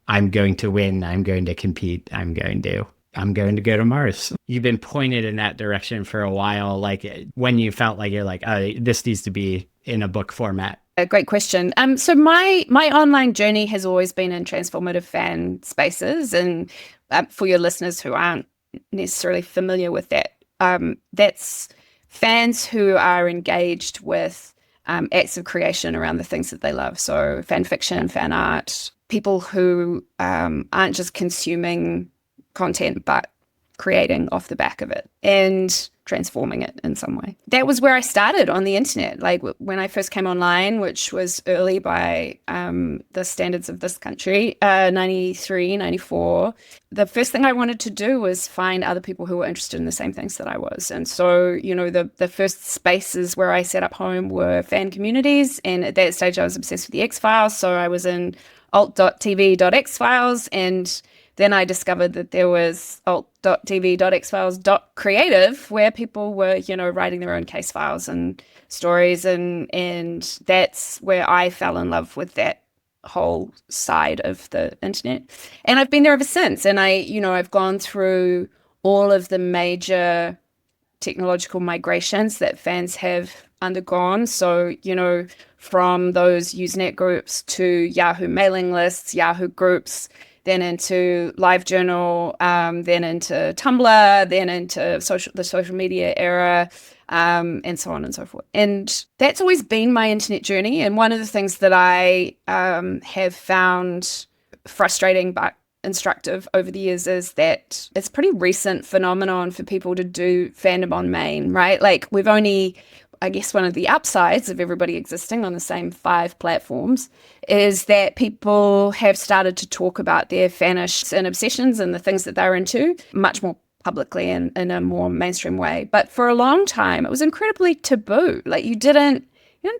I'm going to win, I'm going to compete, I'm going to. I'm going to go to Mars. You've been pointed in that direction for a while, like when you felt like you're like, oh, this needs to be in a book format. A great question. So my online journey has always been in transformative fan spaces, and for your listeners who aren't necessarily familiar with that, that's fans who are engaged with acts of creation around the things that they love. So fan fiction, fan art, people who aren't just consuming content, but creating off the back of it and transforming it in some way. That was where I started on the internet. Like when I first came online, which was early by the standards of this country, 93, 94, the first thing I wanted to do was find other people who were interested in the same things that I was. And so, you know, the first spaces where I set up home were fan communities. And at that stage, I was obsessed with the X-Files. So I was in alt.tv.xfiles, and then I discovered that there was alt.tv.xfiles.creative, where people were, you know, writing their own case files and stories. And that's where I fell in love with that whole side of the internet. And I've been there ever since. And I've gone through all of the major technological migrations that fans have undergone. So, you know, from those Usenet groups to Yahoo mailing lists, Yahoo groups, then into LiveJournal, then into Tumblr, then into the social media era, and so on and so forth. And that's always been my internet journey. And one of the things that I have found frustrating but instructive over the years is that it's a pretty recent phenomenon for people to do fandom on main, right? Like we've only, I guess one of the upsides of everybody existing on the same 5 platforms is that people have started to talk about their fanish and obsessions and the things that they're into much more publicly and in a more mainstream way. But for a long time, it was incredibly taboo. Like you didn't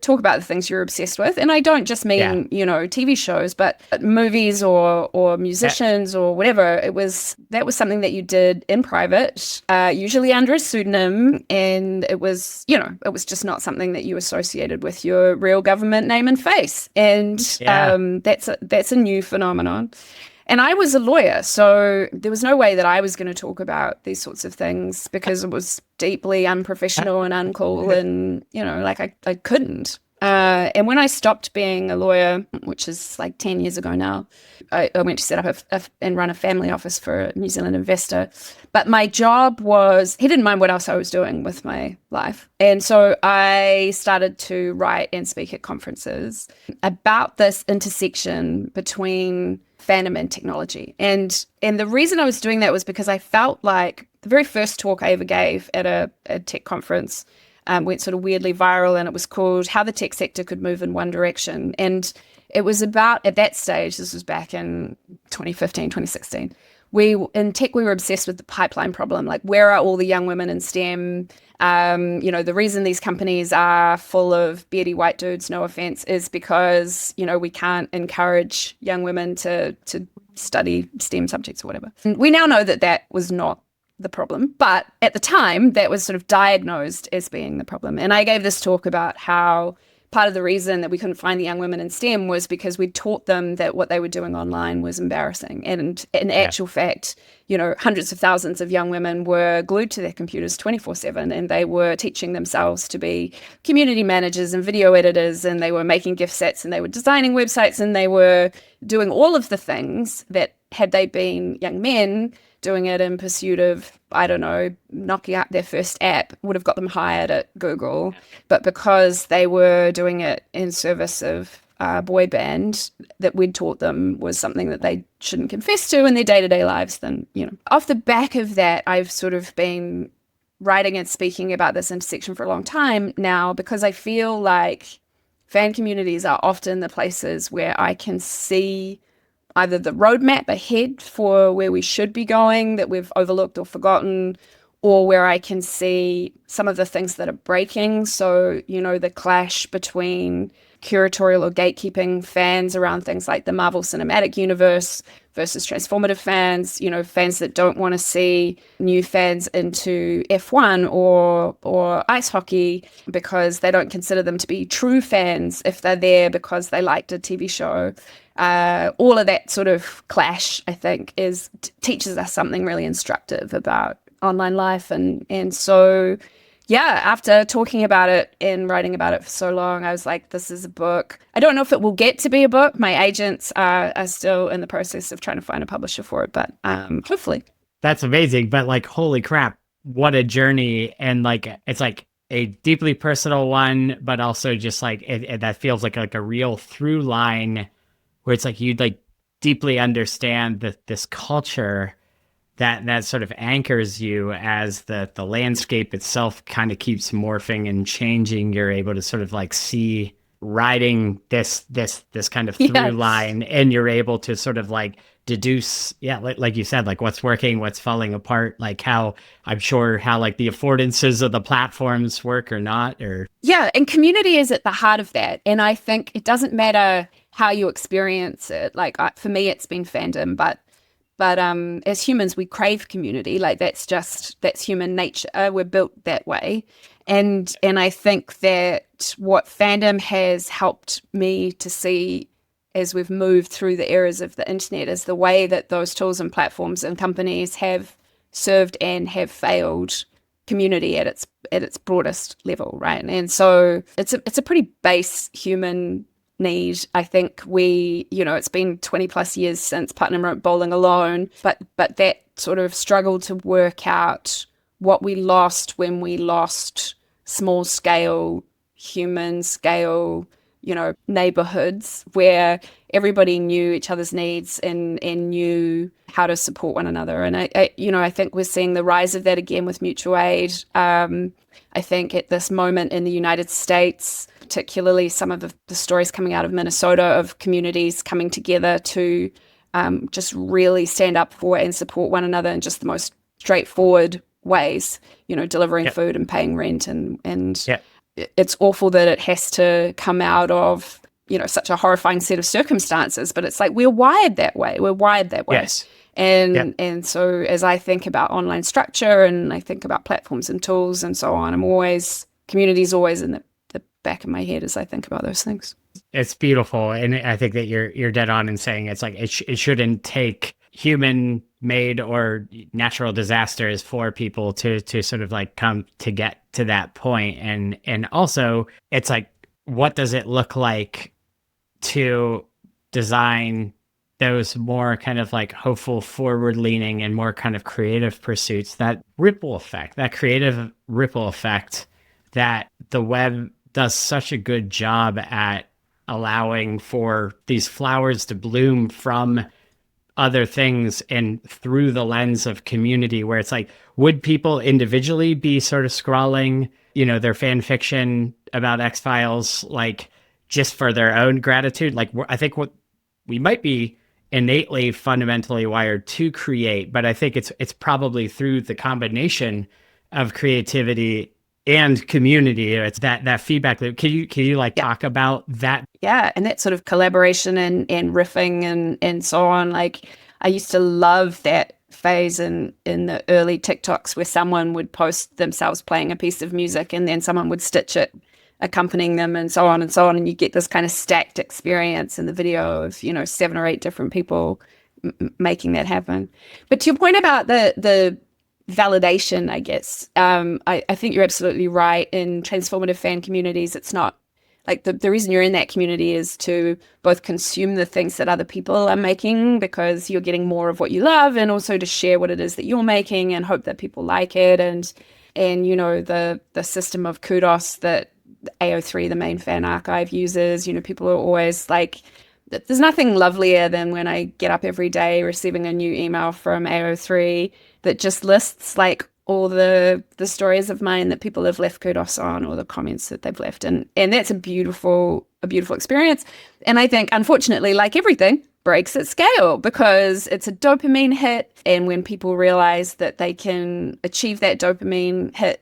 talk about the things you're obsessed with. And I don't just mean, you know, TV shows, but movies or musicians or whatever. That was something that you did in private, usually under a pseudonym. And it was just not something that you associated with your real government name and face. And that's a new phenomenon. And I was a lawyer, so there was no way that I was going to talk about these sorts of things because it was deeply unprofessional and uncool, and, you know, like I couldn't. And when I stopped being a lawyer, which is like 10 years ago now, I went to set up and run a family office for a New Zealand investor. But my job was, he didn't mind what else I was doing with my life. And so I started to write and speak at conferences about this intersection between fandom and technology. And the reason I was doing that was because I felt like the very first talk I ever gave at a tech conference went sort of weirdly viral, and it was called How the Tech Sector Could Move in One Direction. And it was about, at that stage, this was back in 2015, 2016, in tech, we were obsessed with the pipeline problem. Like, where are all the young women in STEM? You know, the reason these companies are full of beardy white dudes, no offense, is because, you know, we can't encourage young women to study STEM subjects or whatever. And we now know that that was not the problem. But at the time, that was sort of diagnosed as being the problem. And I gave this talk about how part of the reason that we couldn't find the young women in STEM was because we taught them that what they were doing online was embarrassing. And in actual fact, you know, hundreds of thousands of young women were glued to their computers 24/7, and they were teaching themselves to be community managers and video editors, and they were making gift sets, and they were designing websites, and they were doing all of the things that, had they been young men doing it in pursuit of, I don't know, knocking out their first app, would have got them hired at Google. But because they were doing it in service of a boy band that we'd taught them was something that they shouldn't confess to in their day-to-day lives, then, you know. Off the back of that, I've sort of been writing and speaking about this intersection for a long time now, because I feel like fan communities are often the places where I can see either the roadmap ahead for where we should be going that we've overlooked or forgotten, or where I can see some of the things that are breaking. So, you know, the clash between curatorial or gatekeeping fans around things like the Marvel Cinematic Universe versus transformative fans, you know, fans that don't want to see new fans into F1 or ice hockey because they don't consider them to be true fans if they're there because they liked a TV show. all of that sort of clash, I think, teaches us something really instructive about online life. And so, yeah, after talking about it and writing about it for so long, I was like, this is a book. I don't know if it will get to be a book. My agents are still in the process of trying to find a publisher for it, but hopefully. That's amazing. But like, holy crap, what a journey. And like, it's like a deeply personal one, but also just like, that feels like a real through line where it's like, you'd like deeply understand this culture that sort of anchors you as the landscape itself kind of keeps morphing and changing. You're able to sort of like see riding this kind of through line, and you're able to sort of like deduce, like you said, like what's working, what's falling apart, like how I'm sure how like the affordances of the platforms work or not, or and community is at the heart of that. And I think it doesn't matter how you experience it. Like for me, it's been fandom, but as humans, we crave community. Like that's human nature. We're built that way. And I think that what fandom has helped me to see as we've moved through the eras of the internet is the way that those tools and platforms and companies have served and have failed community at its broadest level, right? And so it's a pretty base human need. I think it's been 20 plus years since Putnam wrote Bowling Alone, but that sort of struggle to work out what we lost when we lost small scale, human scale, neighborhoods where everybody knew each other's needs and knew how to support one another. And I think we're seeing the rise of that again with mutual aid. I think at this moment in the United States, particularly some of the stories coming out of Minnesota of communities coming together to just really stand up for and support one another in just the most straightforward ways, delivering food and paying rent. And it's awful that it has to come out of, such a horrifying set of circumstances, but it's like we're wired that way. Yes. And so as I think about online structure and I think about platforms and tools and so on, community's always in the back of my head as I think about those things. It's beautiful. And I think that you're dead on in saying it's like, it shouldn't take human made or natural disasters for people to sort of like come to get to that point. And also it's like, what does it look like to design those more kind of like hopeful, forward leaning and more kind of creative pursuits, that ripple effect, that creative ripple effect that the web does such a good job at allowing for these flowers to bloom from other things and through the lens of community, where it's like, would people individually be sort of scrawling, their fan fiction about X-Files, like just for their own gratitude? Like, I think what we might be innately fundamentally wired to create, but I think it's probably through the combination of creativity and community. It's that feedback loop. Can you like talk about that? Yeah, and that sort of collaboration and riffing and so on. Like I used to love that phase in the early TikToks where someone would post themselves playing a piece of music and then someone would stitch it accompanying them and so on and so on, and you get this kind of stacked experience in the video of 7 or 8 different people making that happen. But to your point about the validation, I guess, I think you're absolutely right. In transformative fan communities, it's not like the reason you're in that community is to both consume the things that other people are making because you're getting more of what you love, and also to share what it is that you're making and hope that people like it. And the system of kudos that AO3, the main fan archive, uses, people are always like, there's nothing lovelier than when I get up every day receiving a new email from AO3 that just lists like all the stories of mine that people have left kudos on, or the comments that they've left. And that's a beautiful experience. And I think, unfortunately, like everything, breaks at scale because it's a dopamine hit. And when people realize that they can achieve that dopamine hit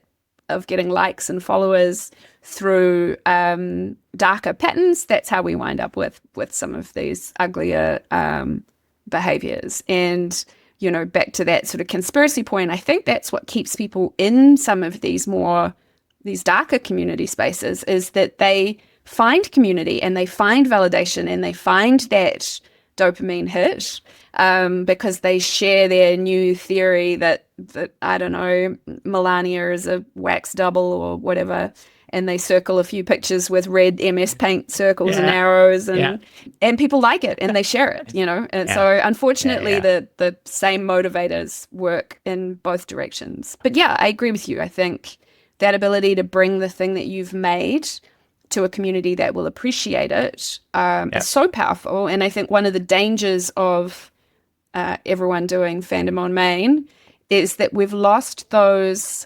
of getting likes and followers through darker patterns, that's how we wind up with some of these uglier behaviors. And back to that sort of conspiracy point, I think that's what keeps people in some of these darker community spaces, is that they find community and they find validation and they find that dopamine hit because they share their new theory that I don't know, Melania is a wax double or whatever, and they circle a few pictures with red MS Paint circles and arrows, and people like it and they share it, you know. And so unfortunately the same motivators work in both directions. But yeah, I agree with you. I think that ability to bring the thing that you've made to a community that will appreciate it is so powerful. And I think one of the dangers of everyone doing fandom on main is that we've lost those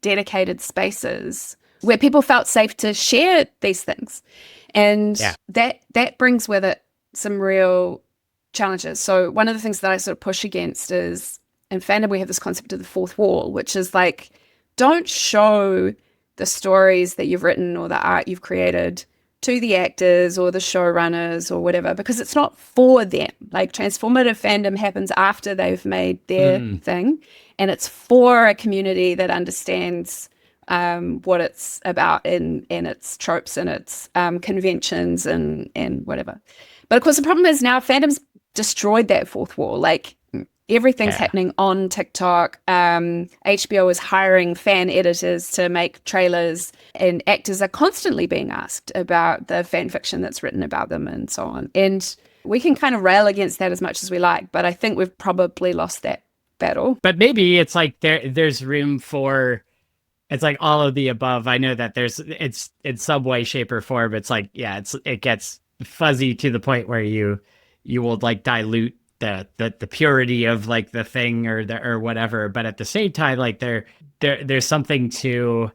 dedicated spaces where people felt safe to share these things. And that brings with it some real challenges. So one of the things that I sort of push against is, in fandom, we have this concept of the fourth wall, which is like, don't show the stories that you've written or the art you've created to the actors or the showrunners or whatever, because it's not for them. Like, transformative fandom happens after they've made their thing, and it's for a community that understands what it's about and its tropes and its conventions and whatever. But of course, the problem is now fandom's destroyed that fourth wall. Like, everything's happening on TikTok. HBO is hiring fan editors to make trailers, and actors are constantly being asked about the fan fiction that's written about them and so on. And we can kind of rail against that as much as we like, but I think we've probably lost that battle. But maybe it's like there's room for, it's like all of the above. I know that it's in some way, shape, or form. It's like, it gets fuzzy to the point where you will like dilute the purity of like the thing or whatever. But at the same time, like there's something to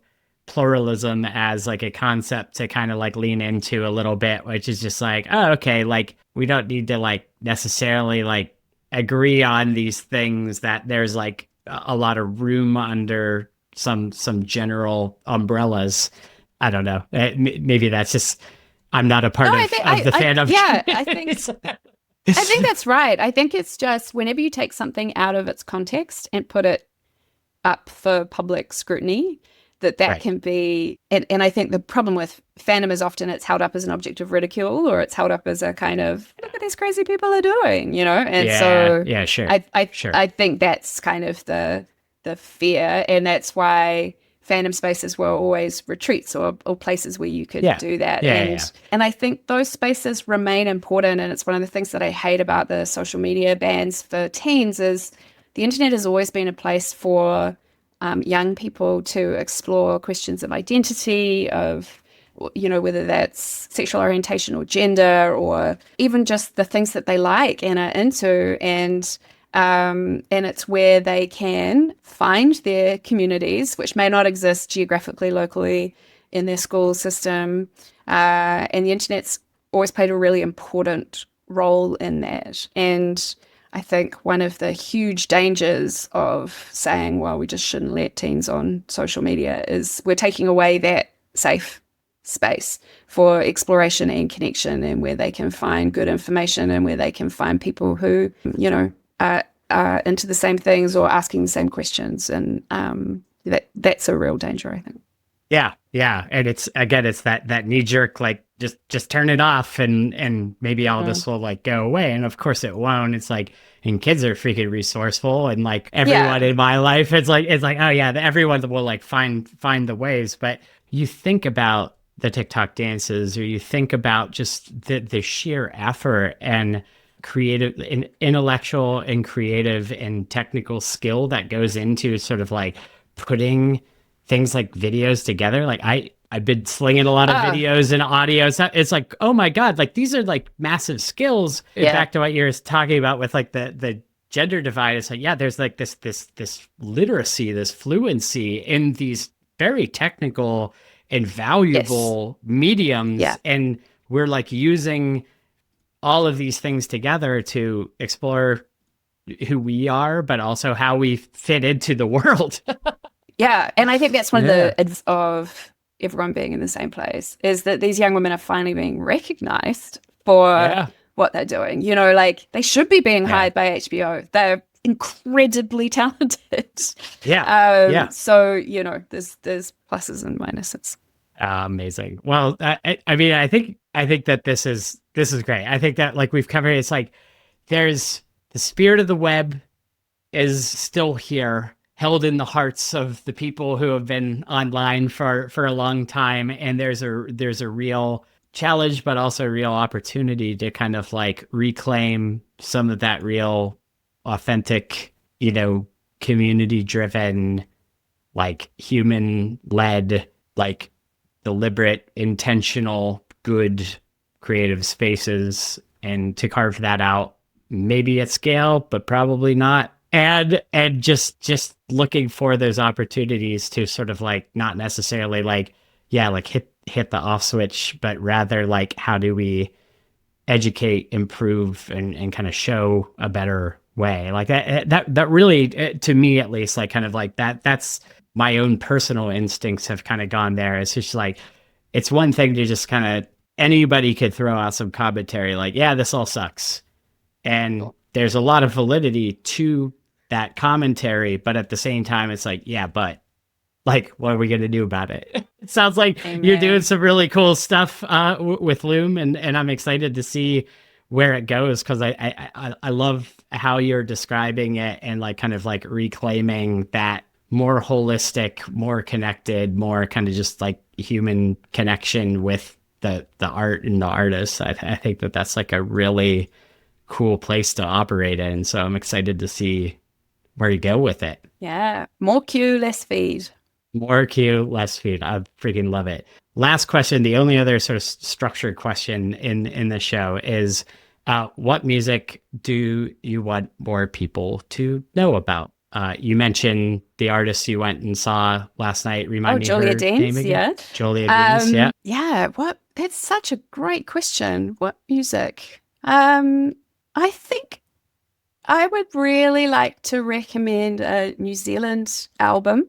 pluralism as like a concept to kind of like lean into a little bit, which is just like, oh, okay, like we don't need to like necessarily like agree on these things, that there's like a lot of room under some general umbrellas. I don't know. Maybe that's just, I'm not a part of the fandom. Yeah, I think that's right. I think it's just whenever you take something out of its context and put it up for public scrutiny, that can be, and I think the problem with fandom is often it's held up as an object of ridicule, or it's held up as a kind of, look what these crazy people are doing, you know? And sure. I think that's kind of the fear, and that's why fandom spaces were always retreats or places where you could do that. And I think those spaces remain important. And it's one of the things that I hate about the social media bans for teens is the internet has always been a place for young people to explore questions of identity, of, you know, whether that's sexual orientation or gender, or even just the things that they like and are into. And it's where they can find their communities, which may not exist geographically, locally in their school system. And the internet's always played a really important role in that. And I think one of the huge dangers of saying, well, we just shouldn't let teens on social media is we're taking away that safe space for exploration and connection, and where they can find good information and where they can find people who, you know, are into the same things or asking the same questions. And that's a real danger, I think. Yeah. And it's, again, it's that knee jerk, like just turn it off and maybe all this will like go away. And of course it won't. It's like, and kids are freaking resourceful, and like everyone in my life, it's like, oh yeah, everyone will like find the ways. But you think about the TikTok dances, or you think about just the sheer effort and creative and intellectual and creative and technical skill that goes into sort of like putting things like videos together. Like I've been slinging a lot of videos and audio. It's like, oh my God, like these are like massive skills. Back to what you're talking about with like the gender divide. It's like, yeah, there's like this literacy, this fluency in these very technical and valuable mediums. And we're like using all of these things together to explore who we are, but also how we fit into the world. And I think that's one of everyone being in the same place, is that these young women are finally being recognized for what they're doing. You know, like they should be being hired by HBO. They're incredibly talented. So, you know, there's pluses and minuses. Amazing. Well, I mean, I think that this is great. I think that like we've covered, it's like there's the spirit of the web is still here, held in the hearts of the people who have been online for a long time, and there's a real challenge, but also a real opportunity to kind of like reclaim some of that real, authentic, community driven, like human led, like deliberate, intentional, good creative spaces, and to carve that out, maybe at scale, but probably not. And just looking for those opportunities to sort of like not necessarily like, yeah, like hit the off switch, but rather like how do we educate, improve, and kind of show a better way. Like that really, to me at least, like kind of like that's my own personal instincts have kind of gone there. It's just like, it's one thing to just kind of, anybody could throw out some commentary like, yeah, this all sucks. And there's a lot of validity to that commentary, but at the same time, it's like, yeah, but like, what are we going to do about it? It sounds like Amen. You're doing some really cool stuff with Loom, and I'm excited to see where it goes, because I love how you're describing it and like kind of like reclaiming that more holistic, more connected, more kind of just like human connection with the art and the artists. I think that that's like a really cool place to operate in. So I'm excited to see where you go with it. Yeah. More queue, less feed. More queue, less feed. I freaking love it. Last question. The only other sort of structured question in the show is, what music do you want more people to know about? You mentioned the artist you went and saw last night. Remind me Julia her Deans, name again. yeah. Julia Deans, yeah. Yeah. What? That's such a great question. What music? I think I would really like to recommend a New Zealand album.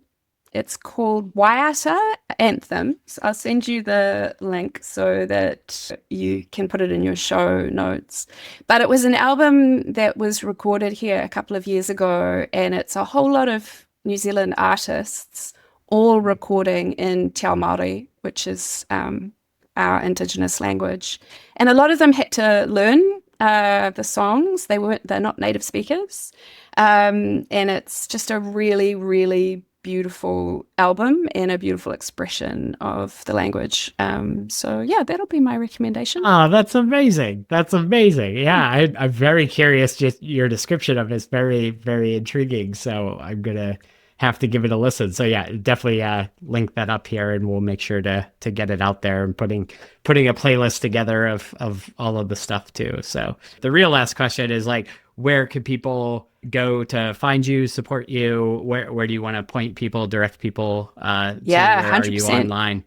It's called Waiata Anthems. I'll send you the link so that you can put it in your show notes. But it was an album that was recorded here a couple of years ago, and it's a whole lot of New Zealand artists all recording in Te Ao Māori, which is our Indigenous language. And a lot of them had to learn the songs. They're not native speakers. And it's just a really, really beautiful album and a beautiful expression of the language. So yeah, that'll be my recommendation. Oh, that's amazing. That's amazing. Yeah, I'm very curious. Just your description of it is very, very intriguing. So I'm going to have to give it a listen. So yeah, definitely link that up here, and we'll make sure to get it out there, and putting a playlist together of all of the stuff too. So the real last question is like, where can people go to find you, support you? Where do you want to point people, direct people? Yeah, where 100%. Are you online?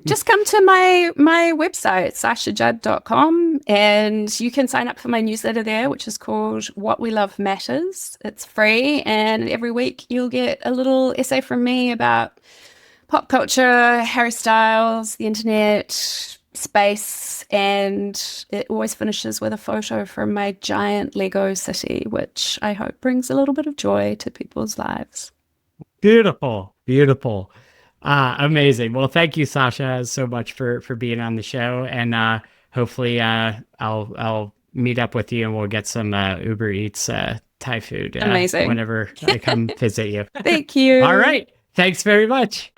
Just come to my website, sachajudd.com, and you can sign up for my newsletter there, which is called What We Love Matters. It's free, and every week you'll get a little essay from me about pop culture, Harry Styles, the internet, space, and it always finishes with a photo from my giant Lego city, which I hope brings a little bit of joy to people's lives. Beautiful, beautiful. Amazing. Well, thank you, Sacha, so much for being on the show, and hopefully I'll meet up with you, and we'll get some Uber Eats Thai food Amazing. Whenever I come visit you. Thank you. All right. Thanks very much.